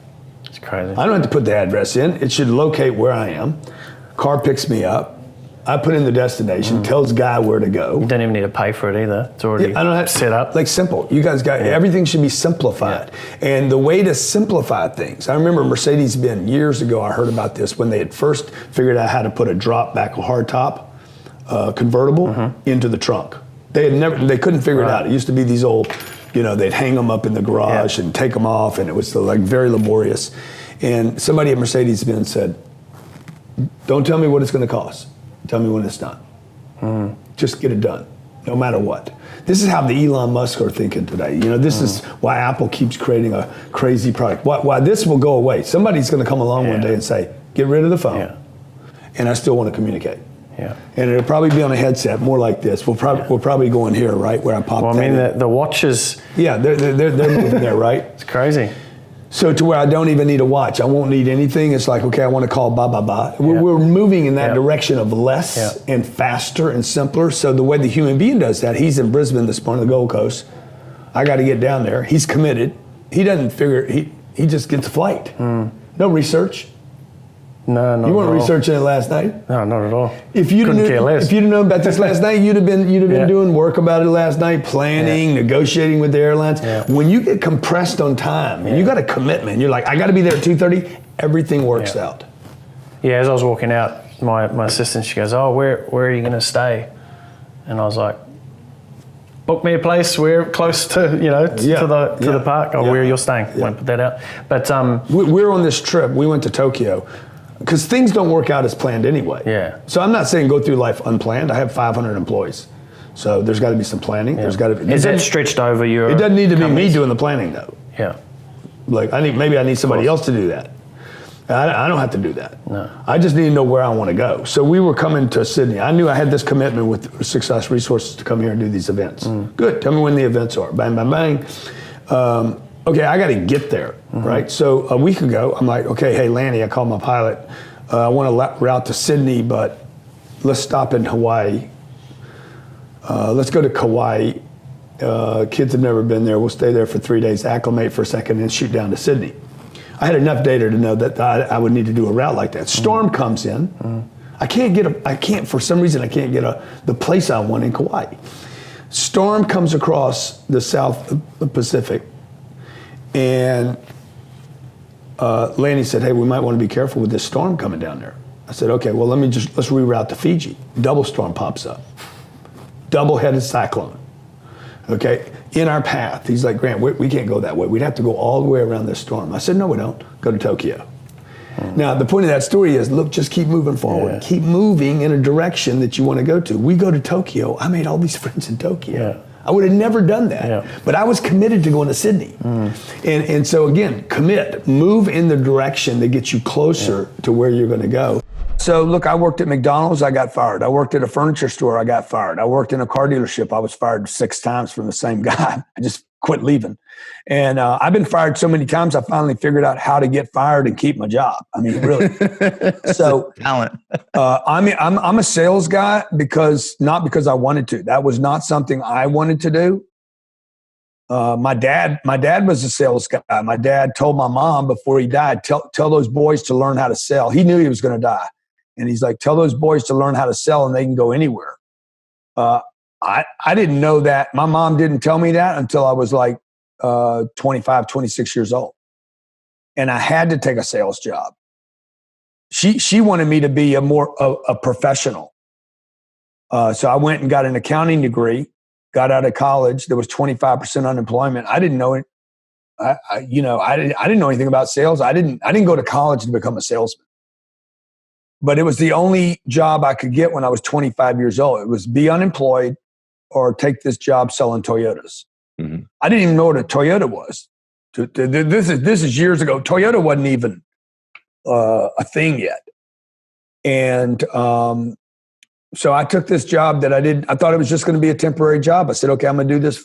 It's crazy. I don't have to put the address in. It should locate where I am. Car picks me up. I put in the destination, tells guy where to go. You don't even need to pay for it either. It's already I don't have set up. Like simple. You guys got everything should be simplified. And the way to simplify things, I remember Mercedes-Benz years ago, I heard about this when they had first figured out how to put a drop back hardtop convertible into the trunk. They couldn't figure it out. It used to be these old, you know, they'd hang them up in the garage and take them off, and it was like very laborious. And somebody at Mercedes-Benz said, don't tell me what it's going to cost. Tell me when it's done. Just get it done, no matter what. This is how the Elon Musk are thinking today. You know, this is why Apple keeps creating a crazy product. Why this will go away. Somebody's going to come along one day and say, get rid of the phone, and I still want to communicate. Yeah. And it'll probably be on a headset, more like this. We'll probably go in here, right, where I pop. Well, I mean, the watches. Yeah, they're moving there, right? It's crazy. So to where I don't even need a watch. I won't need anything. It's like, okay, I want to call blah. We're moving in that direction of less and faster and simpler. So the way the human being does that, he's in Brisbane this morning, the Gold Coast. I got to get down there. He's committed. He doesn't figure, he just gets a flight. No research. No, not You weren't at all. researching it last night? No, not at all. If you'd have known about this last night, you'd have been doing work about it last night, planning, negotiating with the airlines. When you get compressed on time and you got a commitment, you're like, I got to be there at 2:30. Everything works out. Yeah, as I was walking out, my assistant, she goes, "Oh, where are you going to stay?" And I was like, "Book me a place. We're close to to the park. Or where you're staying." Won't put that out. But we're on this trip. We went to Tokyo. Because things don't work out as planned anyway. Yeah. So I'm not saying go through life unplanned. I have 500 employees. So there's got to be some planning. There's got to be. Is that stretched over your? It doesn't need to be me doing the planning though. Yeah. Like maybe I need somebody else to do that. I don't have to do that. No. I just need to know where I want to go. So we were coming to Sydney. I knew I had this commitment with Success Resources to come here and do these events. Good. Tell me when the events are. Bang, bang, bang. Okay, I got to get there, right? So a week ago, I'm like, okay, hey, Lanny, I called my pilot. I want to route to Sydney, but let's stop in Hawaii. Let's go to Kauai. Kids have never been there. We'll stay there for 3 days, acclimate for a second, and shoot down to Sydney. I had enough data to know that I would need to do a route like that. Storm comes in. For some reason, I can't get the place I want in Kauai. Storm comes across the South Pacific. And Lanny said, hey, we might want to be careful with this storm coming down there. I said, okay, well, let's reroute to Fiji. Double storm pops up. Double-headed cyclone. Okay, in our path. He's like, Grant, we can't go that way. We'd have to go all the way around this storm. I said, no, we don't. Go to Tokyo. Now, the point of that story is, look, just keep moving forward. Keep moving in a direction that you want to go to. We go to Tokyo. I made all these friends in Tokyo. I would have never done that. But I was committed to going to Sydney. And so again, commit, move in the direction that gets you closer to where you're going to go. So look, I worked at McDonald's, I got fired. I worked at a furniture store, I got fired. I worked in a car dealership, I was fired 6 times from the same guy. I just quit leaving. And I've been fired so many times, I finally figured out how to get fired and keep my job. I mean, really. So talent. I'm a sales guy not because I wanted to. That was not something I wanted to do. My dad was a sales guy. My dad told my mom before he died, tell those boys to learn how to sell. He knew he was going to die. And he's like, tell those boys to learn how to sell and they can go anywhere. I didn't know that. My mom didn't tell me that until I was like 25, 26 years old. And I had to take a sales job. She wanted me to be a professional. So I went and got an accounting degree, got out of college. There was 25% unemployment. I didn't know it. I didn't know anything about sales. I didn't go to college to become a salesman. But it was the only job I could get when I was 25 years old. It was be unemployed, or take this job selling Toyotas. I didn't even know what a Toyota was. This is years ago. Toyota wasn't even a thing yet. And so I took this job that I thought it was just going to be a temporary job. I said, okay, I'm going to do this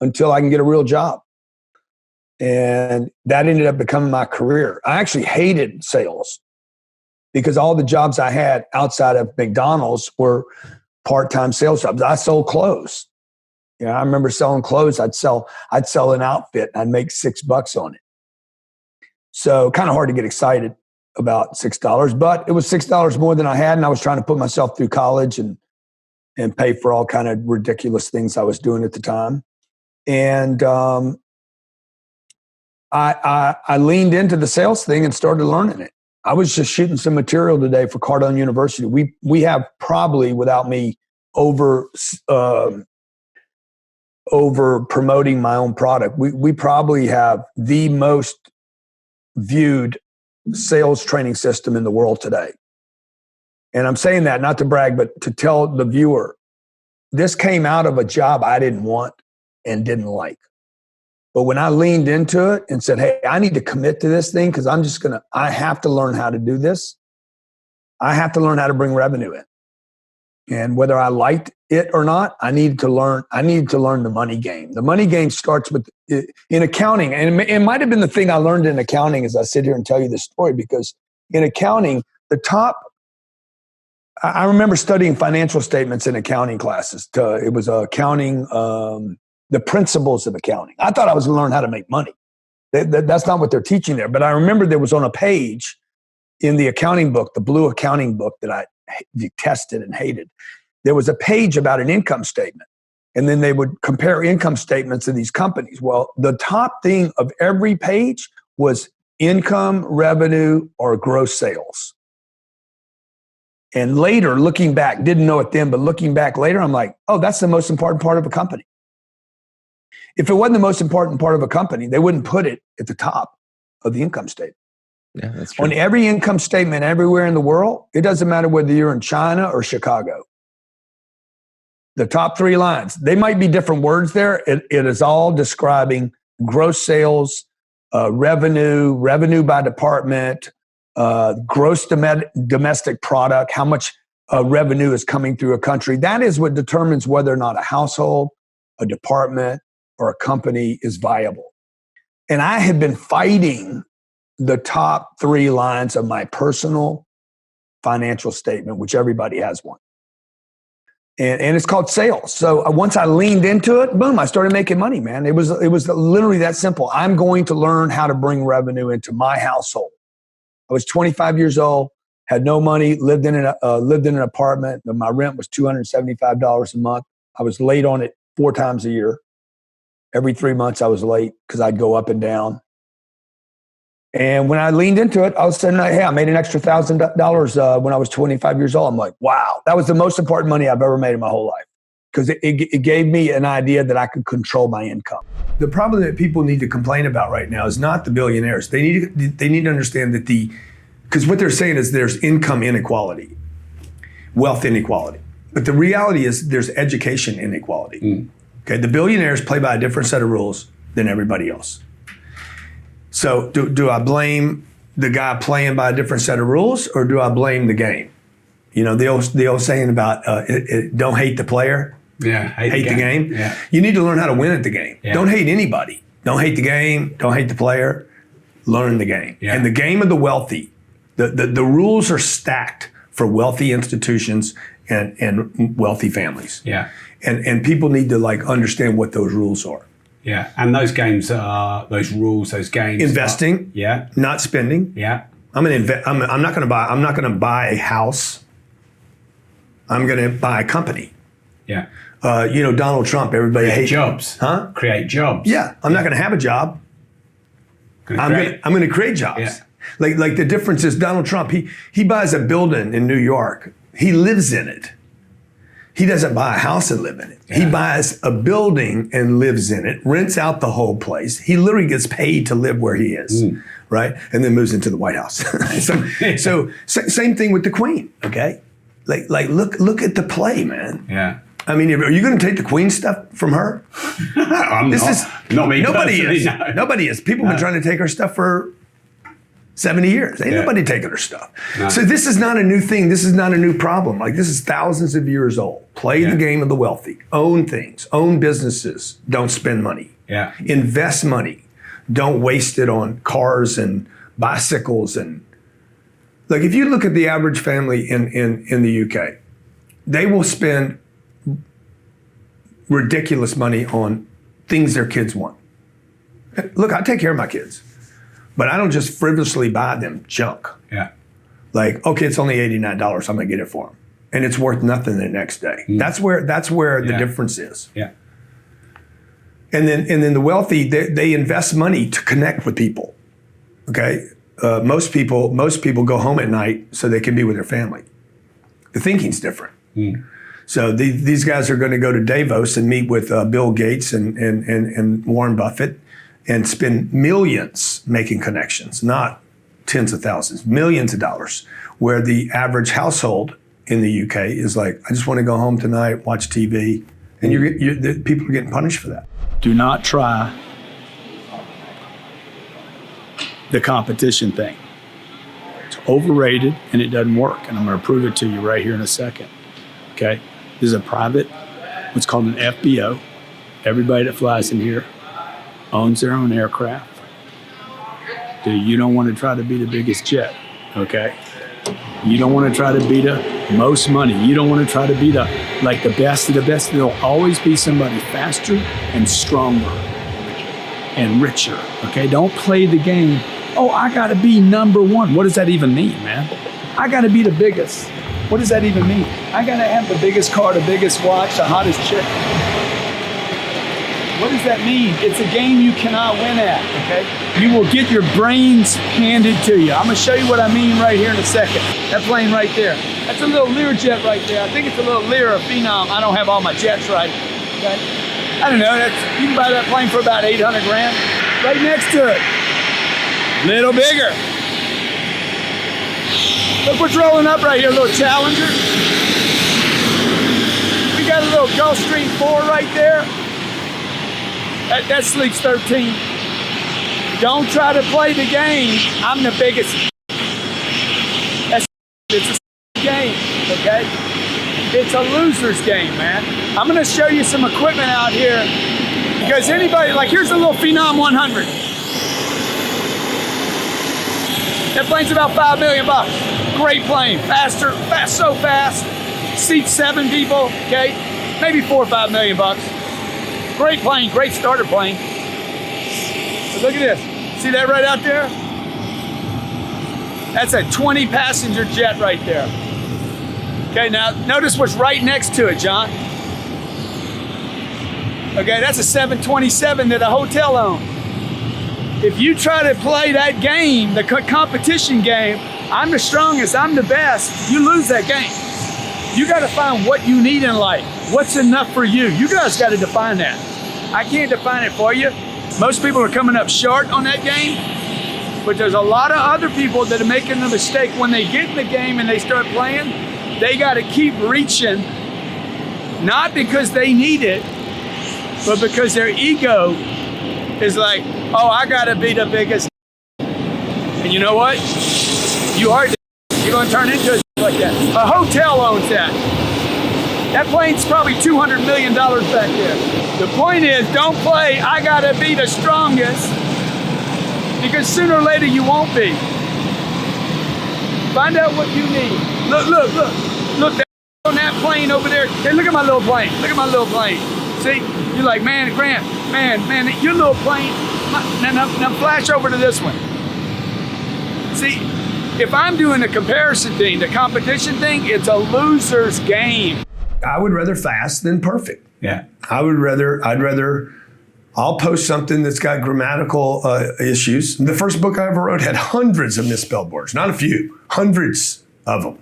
until I can get a real job. And that ended up becoming my career. I actually hated sales because all the jobs I had outside of McDonald's were part-time sales jobs. I sold clothes. I remember selling clothes. I'd sell an outfit and I'd make $6 on it. So kind of hard to get excited about $6, but it was $6 more than I had. And I was trying to put myself through college and pay for all kind of ridiculous things I was doing at the time. And I leaned into the sales thing and started learning it. I was just shooting some material today for Cardone University. We have probably, without me over promoting my own product, we probably have the most viewed sales training system in the world today. And I'm saying that not to brag, but to tell the viewer, this came out of a job I didn't want and didn't like. But when I leaned into it and said, hey, I need to commit to this thing because I have to learn how to do this. I have to learn how to bring revenue in. And whether I liked it or not, I needed to learn the money game. The money game starts with in accounting. And it might have been the thing I learned in accounting as I sit here and tell you this story, because in accounting, I remember studying financial statements in accounting classes. It was accounting, the principles of accounting. I thought I was going to learn how to make money. That's not what they're teaching there. But I remember there was on a page in the accounting book, the blue accounting book that I detested and hated. There was a page about an income statement. And then they would compare income statements of these companies. Well, the top thing of every page was income, revenue, or gross sales. And later, looking back, didn't know it then, but looking back later, I'm like, oh, that's the most important part of a company. If it wasn't the most important part of a company, they wouldn't put it at the top of the income statement. Yeah, that's true. On every income statement everywhere in the world, it doesn't matter whether you're in China or Chicago. The top 3 lines, they might be different words there. It is all describing gross sales, revenue by department, gross domestic product, how much revenue is coming through a country. That is what determines whether or not a household, a department, or a company is viable. And I had been fighting the top 3 lines of my personal financial statement, which everybody has one. And it's called sales. So once I leaned into it, boom, I started making money, man. It was literally that simple. I'm going to learn how to bring revenue into my household. I was 25 years old, had no money, lived in an apartment. My rent was $275 a month. I was late on it 4 times a year. Every 3 months I was late because I'd go up and down. And when I leaned into it, all of a sudden, hey, I made an extra $1,000 when I was 25 years old. I'm like, wow, that was the most important money I've ever made in my whole life, because it gave me an idea that I could control my income. The problem that people need to complain about right now is not the billionaires. They need to understand that because what they're saying is there's income inequality, wealth inequality. But the reality is there's education inequality. Okay, the billionaires play by a different set of rules than everybody else. So do I blame the guy playing by a different set of rules, or do I blame the game? You know, the old saying about don't hate the player, hate the game. Yeah. You need to learn how to win at the game. Yeah. Don't hate anybody. Don't hate the game. Don't hate the player. Learn the game. Yeah. And the game of the wealthy, the rules are stacked for wealthy institutions and wealthy families. Yeah. And people need to understand what those rules are. Yeah, and those games are those rules. Those games. Investing. Not spending. Yeah. I'm not going to buy a house. I'm going to buy a company. Yeah. Donald Trump. Everybody hates jobs. Huh? Create jobs. Yeah. I'm not going to have a job. I'm going to create jobs. Yeah. Like the difference is Donald Trump. He buys a building in New York. He lives in it. He doesn't buy a house and live in it. Yeah. He buys a building and lives in it, rents out the whole place. He literally gets paid to live where he is, right? And then moves into the White House. So same thing with the Queen, okay? Like look at the play, man. Yeah. I mean, are you going to take the Queen stuff from her? Not me. Nobody is. No. Nobody is. People have been trying to take her stuff for 70 years. Ain't nobody taking her stuff. No. So this is not a new thing. This is not a new problem. Like, this is thousands of years old. Play the game of the wealthy. Own things. Own businesses. Don't spend money. Yeah. Invest money. Don't waste it on cars and bicycles. And like, if you look at the average family in the UK, they will spend ridiculous money on things their kids want. Look, I take care of my kids, but I don't just frivolously buy them junk. Yeah. Like, okay, it's only $89. I'm gonna get it for them, and it's worth nothing the next day. That's where the difference is. Yeah. And then the wealthy, they invest money to connect with people. Okay, most people go home at night so they can be with their family. The thinking's different. So these guys are going to go to Davos and meet with Bill Gates and Warren Buffett and spend millions making connections, not tens of thousands, millions of dollars, where the average household in the UK is like, I just want to go home tonight, watch TV, and the people are getting punished for that. Do not try the competition thing. It's overrated and it doesn't work, and I'm going to prove it to you right here in a second. Okay? This is a private, what's called an FBO. Everybody that flies in here owns their own aircraft. Dude, you don't want to try to be the biggest jet, okay? You don't want to try to be the most money. You don't want to try to be the best of the best. There'll always be somebody faster and stronger and richer, okay? Don't play the game. Oh, I got to be number one. What does that even mean, man? I got to be the biggest. What does that even mean? I got to have the biggest car, the biggest watch, the hottest chick. What does that mean? It's a game you cannot win at, okay? You will get your brains handed to you. I'm gonna show you what I mean right here in a second. That plane right there. That's a little Learjet right there. I think it's a little Lear or Phenom. I don't have all my jets right, okay? I don't know, you can buy that plane for about 800 grand. Right next to it. Little bigger. Look what's rolling up right here, a little Challenger. We got a little Gulfstream 4 right there. That sleeps 13. Don't try to play the game. I'm the biggest. It's a game, okay? It's a loser's game, man. I'm gonna show you some equipment out here because anybody, like here's a little Phenom 100. That plane's about $5 million. Great plane, so fast. Seats 7 people, okay? Maybe $4 or $5 million. Great plane, great starter plane. But look at this. See that right out there? That's a 20 passenger jet right there. Okay, now notice what's right next to it, John. Okay, that's a 727 that a hotel owns. If you try to play that game, the competition game, I'm the strongest, I'm the best, you lose that game. You gotta find what you need in life. What's enough for you? You guys gotta define that. I can't define it for you. Most people are coming up short on that game, but there's a lot of other people that are making the mistake when they get in the game and they start playing, they gotta keep reaching, not because they need it, but because their ego is like, oh, I gotta be the biggest. And you know what? You are, you're gonna turn into a like that. A hotel owns that. That plane's probably $200 million back there. The point is, don't play, I gotta be the strongest, because sooner or later you won't be. Find out what you need. Look on that plane over there. Hey, look at my little plane. Look at my little plane. See, you're like, man, Grant, man, your little plane. Now flash over to this one. See, if I'm doing the comparison thing, the competition thing, it's a loser's game. I would rather fast than perfect. Yeah. I'll post something that's got grammatical issues. The first book I ever wrote had hundreds of misspelled words, not a few, hundreds of them.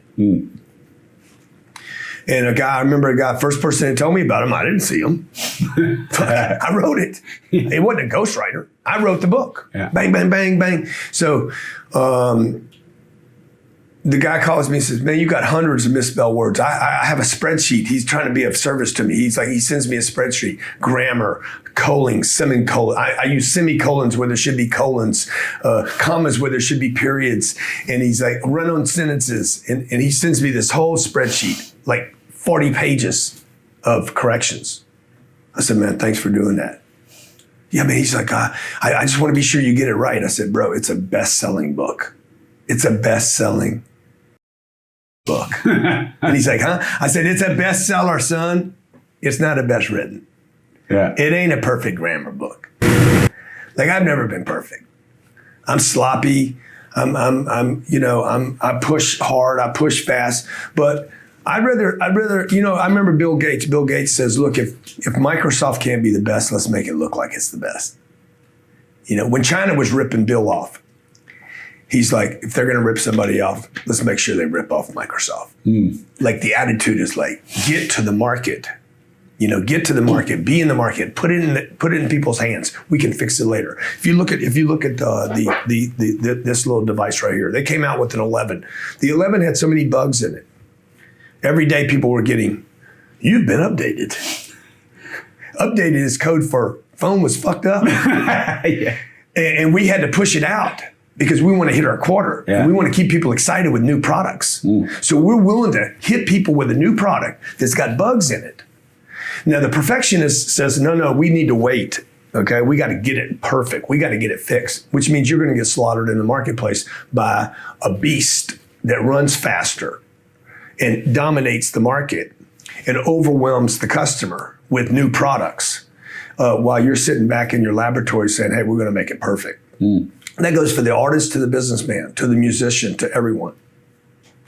And I remember a guy, first person to tell me about him, I didn't see him. I wrote it. It wasn't a ghostwriter. I wrote the book. Yeah. Bang, bang, bang, bang. So the guy calls me and says, man, you got hundreds of misspelled words. I have a spreadsheet. He's trying to be of service to me. He sends me a spreadsheet, grammar, colon, semicolon. I use semicolons where there should be colons, commas where there should be periods. And he's like, run on sentences. And he sends me this whole spreadsheet, like 40 pages of corrections. I said, man, thanks for doing that. Yeah, man, he's like, I just want to be sure you get it right. I said, bro, it's a best-selling book. It's a best-selling book. And he's like, huh? I said, it's a bestseller, son. It's not a best written. Yeah. It ain't a perfect grammar book. Like, I've never been perfect. I'm sloppy. I push hard. I push fast. But I'd rather, I remember Bill Gates. Bill Gates says, look, if Microsoft can't be the best, let's make it look like it's the best. When China was ripping Bill off, he's like, if they're going to rip somebody off, let's make sure they rip off Microsoft. Like, the attitude is like, get to the market. Get to the market, be in the market, put it in people's hands. We can fix it later. If you look at this little device right here, they came out with an 11. The 11 had so many bugs in it. Every day people were getting, you've been updated. Updated is code for phone was fucked up. Yeah. And we had to push it out because we want to hit our quarter. Yeah. We want to keep people excited with new products. So we're willing to hit people with a new product that's got bugs in it. Now, the perfectionist says, no, we need to wait. Okay, we got to get it perfect. We got to get it fixed, which means you're going to get slaughtered in the marketplace by a beast that runs faster and dominates the market and overwhelms the customer with new products while you're sitting back in your laboratory saying, hey, we're going to make it perfect. And that goes for the artist to the businessman, to the musician, to everyone.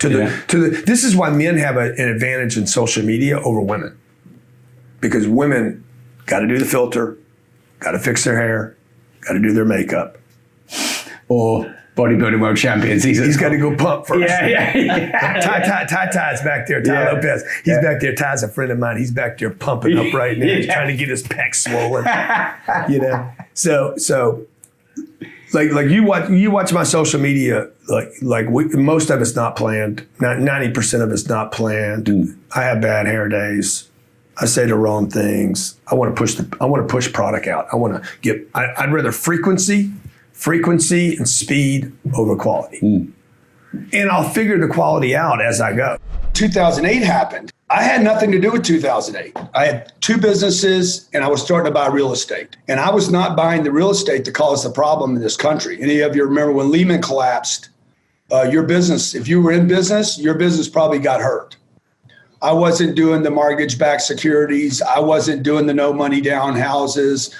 This is why men have an advantage in social media over women. Because women got to do the filter, got to fix their hair, got to do their makeup. Or bodybuilding world champions. He's got to go pump first. Yeah. Ty's back there. Ty Lopez. He's back there. Ty's a friend of mine. He's back there pumping up right now. He's trying to get his pecs swollen. So like you watch my social media. Most of it's not planned. 90% of it's not planned. I have bad hair days. I say the wrong things. I want to push product out. I'd rather frequency and speed over quality. And I'll figure the quality out as I go. 2008 happened. I had nothing to do with 2008. I had two businesses and I was starting to buy real estate. And I was not buying the real estate that caused the problem in this country. Any of you remember when Lehman collapsed, your business, if you were in business, your business probably got hurt. I wasn't doing the mortgage-backed securities. I wasn't doing the no money down houses.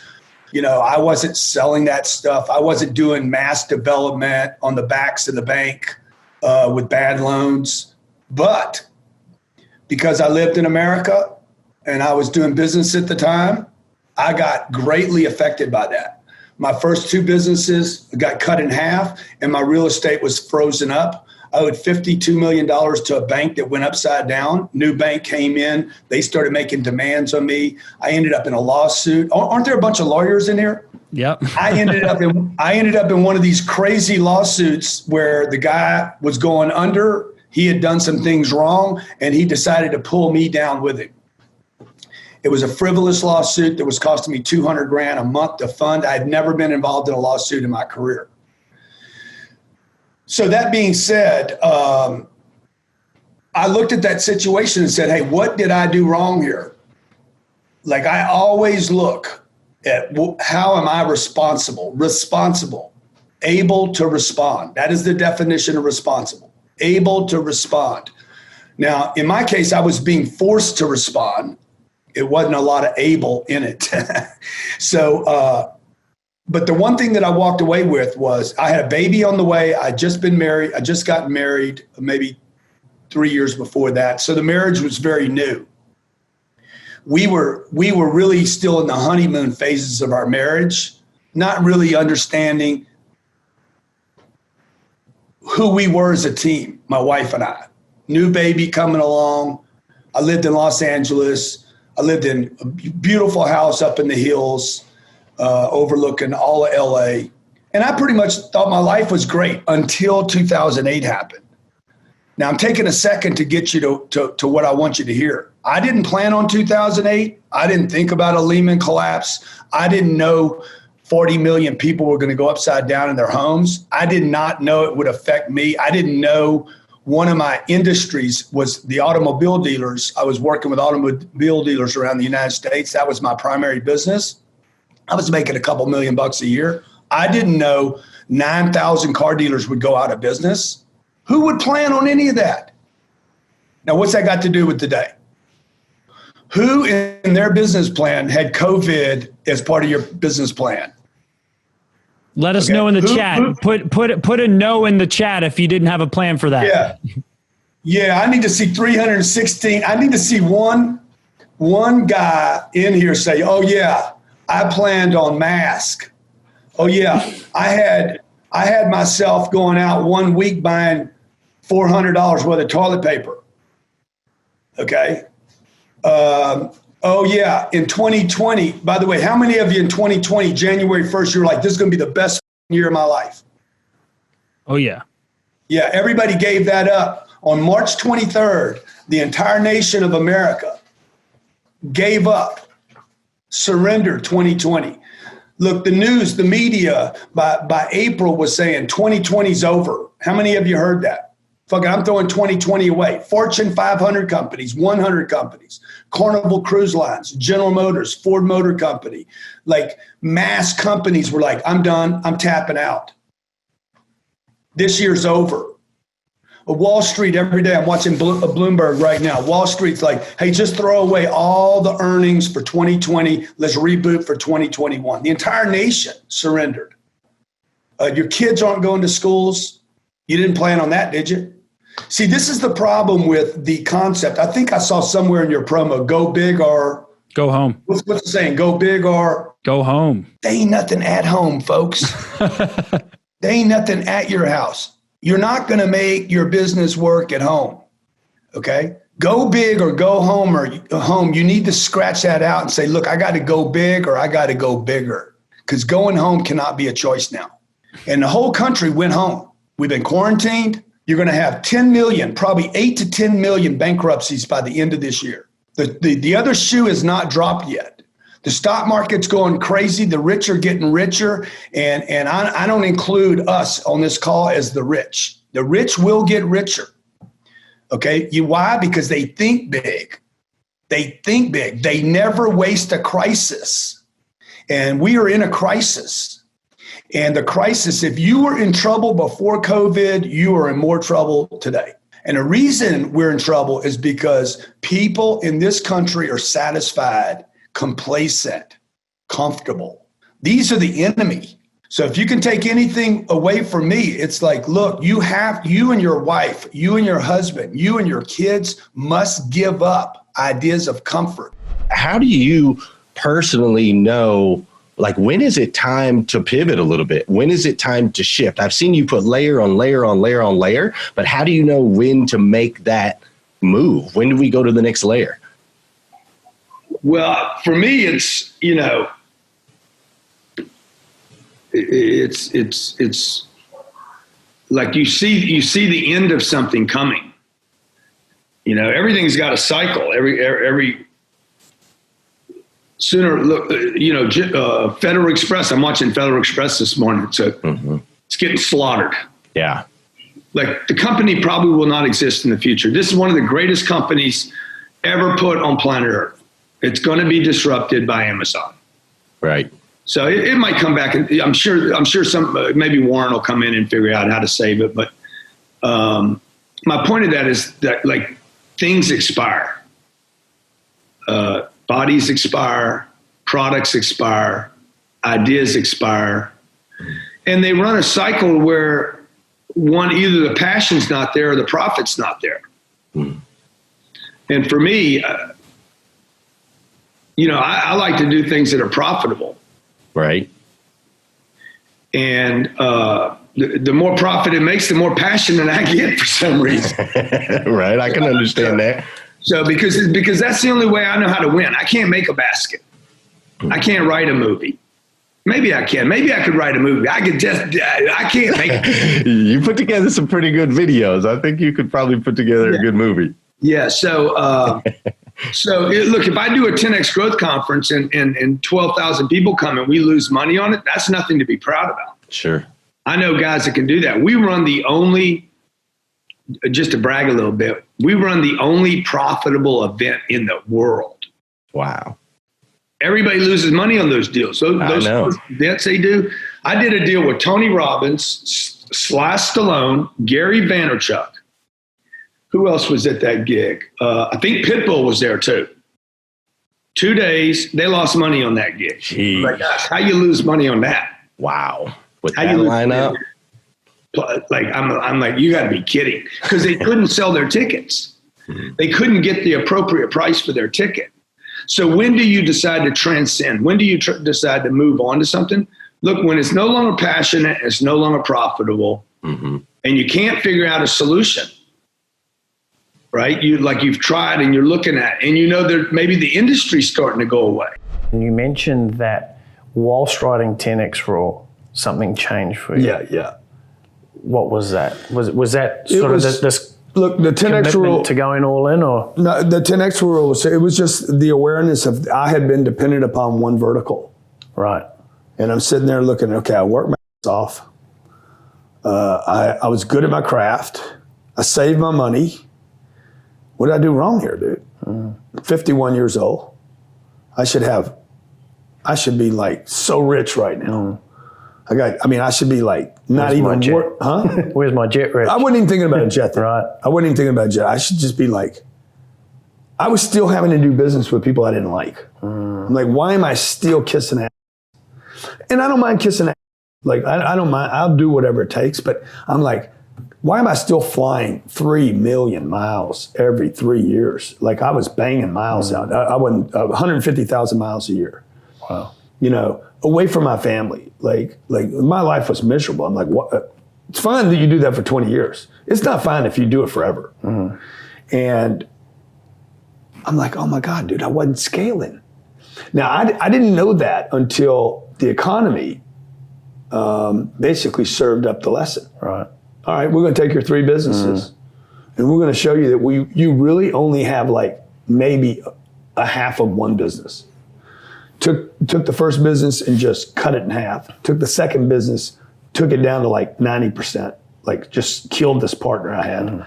I wasn't selling that stuff. I wasn't doing mass development on the backs of the bank with bad loans. But because I lived in America and I was doing business at the time, I got greatly affected by that. My first two businesses got cut in half and my real estate was frozen up. I owed $52 million to a bank that went upside down. New bank came in. They started making demands on me. I ended up in a lawsuit. Aren't there a bunch of lawyers in here? Yep. I ended up in one of these crazy lawsuits where the guy was going under. He had done some things wrong, and he decided to pull me down with him. It was a frivolous lawsuit that was costing me $200,000 a month to fund. I had never been involved in a lawsuit in my career. So that being said, I looked at that situation and said, hey, what did I do wrong here? Like, I always look at how am I responsible, able to respond. That is the definition of responsible, able to respond. Now, in my case, I was being forced to respond. It wasn't a lot of able in it. But the one thing that I walked away with was I had a baby on the way. I'd just been married. I just got married maybe 3 years before that. So the marriage was very new. We were really still in the honeymoon phases of our marriage, not really understanding who we were as a team, my wife and I. New baby coming along. I lived in Los Angeles. I lived in a beautiful house up in the hills. Overlooking all of LA. And I pretty much thought my life was great until 2008 happened. Now, I'm taking a second to get you to what I want you to hear. I didn't plan on 2008. I didn't think about a Lehman collapse. I didn't know 40 million people were going to go upside down in their homes. I did not know it would affect me. I didn't know one of my industries was the automobile dealers. I was working with automobile dealers around the United States. That was my primary business. I was making a couple $1,000,000 a year. I didn't know 9,000 car dealers would go out of business. Who would plan on any of that? Now, what's that got to do with today? Who in their business plan had COVID as part of your business plan? Let us know in the chat. Put a no in the chat if you didn't have a plan for that. Yeah. Yeah, I need to see 316. I need to see one guy in here say, oh yeah, I planned on mask. Oh yeah, I had myself going out 1 week buying $400 worth of toilet paper. Okay. Oh yeah, in 2020, by the way, how many of you in 2020, January 1st, you're like, this is going to be the best year of my life? Oh yeah. Yeah, everybody gave that up. On March 23rd, the entire nation of America gave up, surrendered 2020. Look, the news, the media by April was saying 2020's over. How many of you heard that? Fuck it, I'm throwing 2020 away. Fortune 500 companies, 100 companies, Carnival Cruise Lines, General Motors, Ford Motor Company, like mass companies were like, I'm done, I'm tapping out. This year's over. Wall Street, every day I'm watching Bloomberg right now. Wall Street's like, hey, just throw away all the earnings for 2020. Let's reboot for 2021. The entire nation surrendered. Your kids aren't going to schools. You didn't plan on that, did you? See, this is the problem with the concept. I think I saw somewhere in your promo, go big or go home. What's the saying? Go big or go home. They ain't nothing at home, folks. They ain't nothing at your house. You're not going to make your business work at home. Okay? Go big or go home or home. You need to scratch that out and say, look, I got to go big or I got to go bigger, because going home cannot be a choice now. And the whole country went home. We've been quarantined. You're going to have 10 million, probably 8 to 10 million bankruptcies by the end of this year. The other shoe is not dropped yet. The stock market's going crazy. The rich are getting richer. And I don't include us on this call as the rich. The rich will get richer. Okay. Why? Because they think big. They think big. They never waste a crisis. And we are in a crisis. And the crisis, if you were in trouble before COVID, you are in more trouble today. And the reason we're in trouble is because people in this country are satisfied, complacent, comfortable. These are the enemy. So if you can take anything away from me, it's like, look, you and your wife, you and your husband, you and your kids must give up ideas of comfort. How do you personally know, like, when is it time to pivot a little bit? When is it time to shift? I've seen you put layer on layer on layer on layer, but how do you know when to make that move? When do we go to the next layer? Well, for me, it's, it's like you see the end of something coming. Everything's got a cycle. Every sooner, look, Federal Express. I'm watching Federal Express this morning. So it's getting slaughtered. Yeah. Like, the company probably will not exist in the future. This is one of the greatest companies ever put on planet Earth. It's going to be disrupted by Amazon. Right. So it might come back, and I'm sure some, maybe Warren will come in and figure out how to save it. But my point of that is that, like, things expire. Bodies expire, products expire, ideas expire, and they run a cycle where either the passion's not there or the profit's not there. And for me, I like to do things that are profitable. Right. And the more profit it makes, the more passionate I get for some reason. Right. I can understand that. So because that's the only way I know how to win. I can't make a basket. I can't write a movie. Maybe I can. Maybe I could write a movie. I can't make it. You put together some pretty good videos. I think you could probably put together a good movie. Yeah. So, look, if I do a 10X growth conference and 12,000 people come and we lose money on it, that's nothing to be proud about. Sure. I know guys that can do that. We run the only, just to brag a little bit, we run the only profitable event in the world. Wow. Everybody loses money on those deals. Those events they do. I did a deal with Tony Robbins, Sly Stallone, Gary Vaynerchuk. Who else was at that gig? I think Pitbull was there too. 2 days, they lost money on that gig. Jeez. Like, gosh, how you lose money on that? Wow. With how that you lineup? Like, I'm like, you got to be kidding. Because they couldn't sell their tickets. They couldn't get the appropriate price for their ticket. So when do you decide to transcend? When do you decide to move on to something? Look, when it's no longer passionate, it's no longer profitable, and you can't figure out a solution, right? You've tried and you're looking at, and you know that maybe the industry's starting to go away. And you mentioned that whilst writing 10X Raw, something changed for you. Yeah. What was that? Was that sort of this? Look, the 10X rule to going all in, or no? The 10X rule it was just the awareness of I had been dependent upon one vertical, right? And I'm sitting there looking. Okay, I worked my ass off. I was good at my craft. I saved my money. What did I do wrong here, dude? 51 years old. I should be like so rich right now. I should be like not Where's even work, huh? Where's my jet, Rich? I wasn't even thinking about a jet then. Right. I wasn't even thinking about a jet. I should just be like, I was still having to do business with people I didn't like. I'm like, why am I still kissing ass? And I don't mind kissing ass. Like, I don't mind. I'll do whatever it takes. But I'm like, why am I still flying 3 million miles every 3 years? Like I was banging miles out. I went 150,000 miles a year. Wow. You know, away from my family. Like my life was miserable. I'm like, what? It's fine that you do that for 20 years. It's not fine if you do it forever. And I'm like, oh my God, dude, I wasn't scaling. Now, I didn't know that until the economy basically served up the lesson. Right. All right, we're going to take your 3 businesses and we're going to show you that you really only have like maybe a half of one business. Took the first business and just cut it in half. Took the second business, took it down to like 90%, like just killed this partner I had.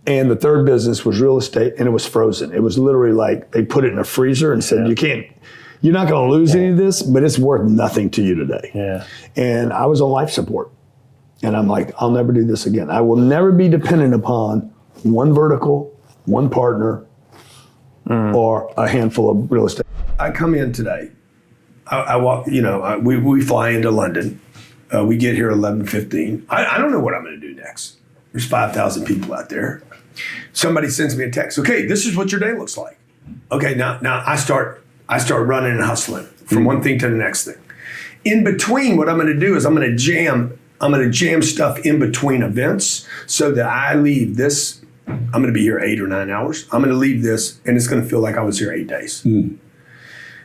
And the third business was real estate, and it was frozen. It was literally like they put it in a freezer and said, you're not going to lose any of this, but it's worth nothing to you today. Yeah. And I was on life support. And I'm like, I'll never do this again. I will never be dependent upon one vertical, one partner, or a handful of real estate. I come in today. I walk, we fly into London. We get here 11:15. I don't know what I'm going to do next. There's 5,000 people out there. Somebody sends me a text. Okay, this is what your day looks like. Okay, now I start running and hustling from one thing to the next thing. In between, what I'm going to do is I'm going to jam stuff in between events so that I leave this. I'm going to be here 8 or 9 hours. I'm going to leave this, and it's going to feel like I was here 8 days.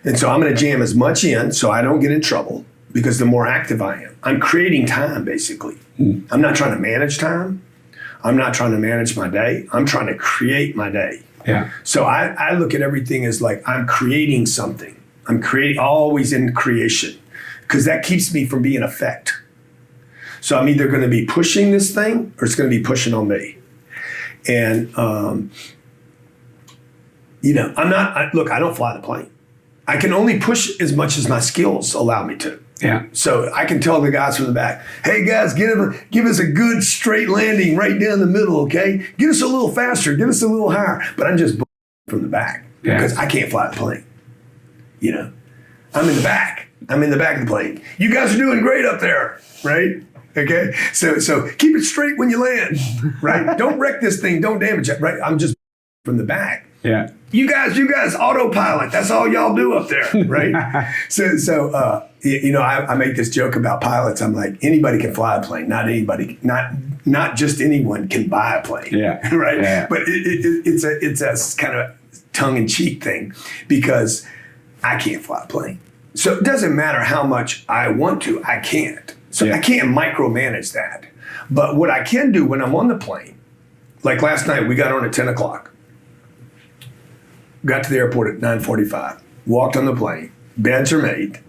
And so I'm going to jam as much in so I don't get in trouble, because the more active I am, I'm creating time, basically. I'm not trying to manage time. I'm not trying to manage my day. I'm trying to create my day. Yeah. So I look at everything as like I'm creating something. I'm always in creation, because that keeps me from being effect. So I'm either going to be pushing this thing or it's going to be pushing on me. And, I don't fly the plane. I can only push as much as my skills allow me to. Yeah. So I can tell the guys from the back, hey guys, give us a good straight landing right down the middle, okay? Get us a little faster, get us a little higher. But I'm just from the back because I can't fly the plane. I'm in the back. I'm in the back of the plane. You guys are doing great up there, right? Okay. So keep it straight when you land, right? Don't wreck this thing. Don't damage it, right? I'm just from the back. Yeah. You guys, autopilot. That's all y'all do up there, right? I make this joke about pilots. I'm like, anybody can fly a plane. Not just anyone can buy a plane. Yeah. Right. Yeah. But it's a kind of tongue-in-cheek thing, because I can't fly a plane. So it doesn't matter how much I want to, I can't. So I can't micromanage that. But what I can do when I'm on the plane, like last night, we got on at 10 o'clock. Got to the airport at 9:45. Walked on the plane. Beds are made.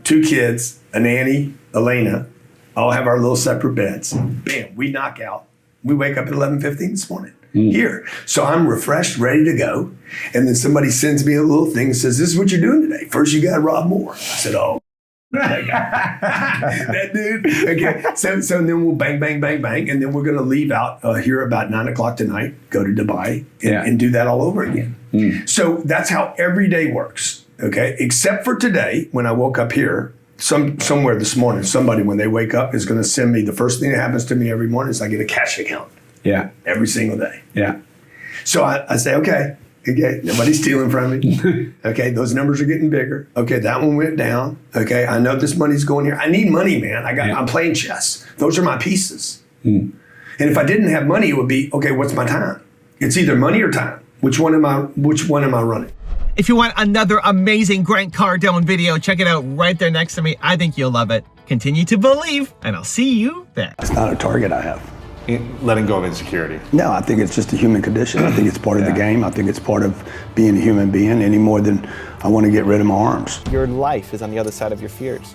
2 kids, a nanny, Elena, all have our little separate beds. Bam, we knock out. We wake up at 11:15 this morning. Here. So I'm refreshed, ready to go. And then somebody sends me a little thing and says, this is what you're doing today. First, you got to rob more. I said, oh. That dude. Okay. So then we'll bang, bang, bang, bang. And then we're going to leave out here about 9 o'clock tonight, go to Dubai and do that all over again. So that's how every day works. Okay. Except for today, when I woke up here, somewhere this morning, somebody, when they wake up, is going to send me, the first thing that happens to me every morning is I get a cash account. Yeah. Every single day. Yeah. So I say, okay, nobody's stealing from me. Okay, those numbers are getting bigger. Okay, that one went down. Okay, I know this money's going here. I need money, man. I'm playing chess. Those are my pieces. And if I didn't have money, it would be, okay, what's my time? It's either money or time. Which one am I running? If you want another amazing Grant Cardone video, check it out right there next to me. I think you'll love it. Continue to believe, and I'll see you there. It's not a target I have. Letting go of insecurity. No, I think it's just a human condition. I think it's part of the game. I think it's part of being a human being any more than I want to get rid of my arms. Your life is on the other side of your fears.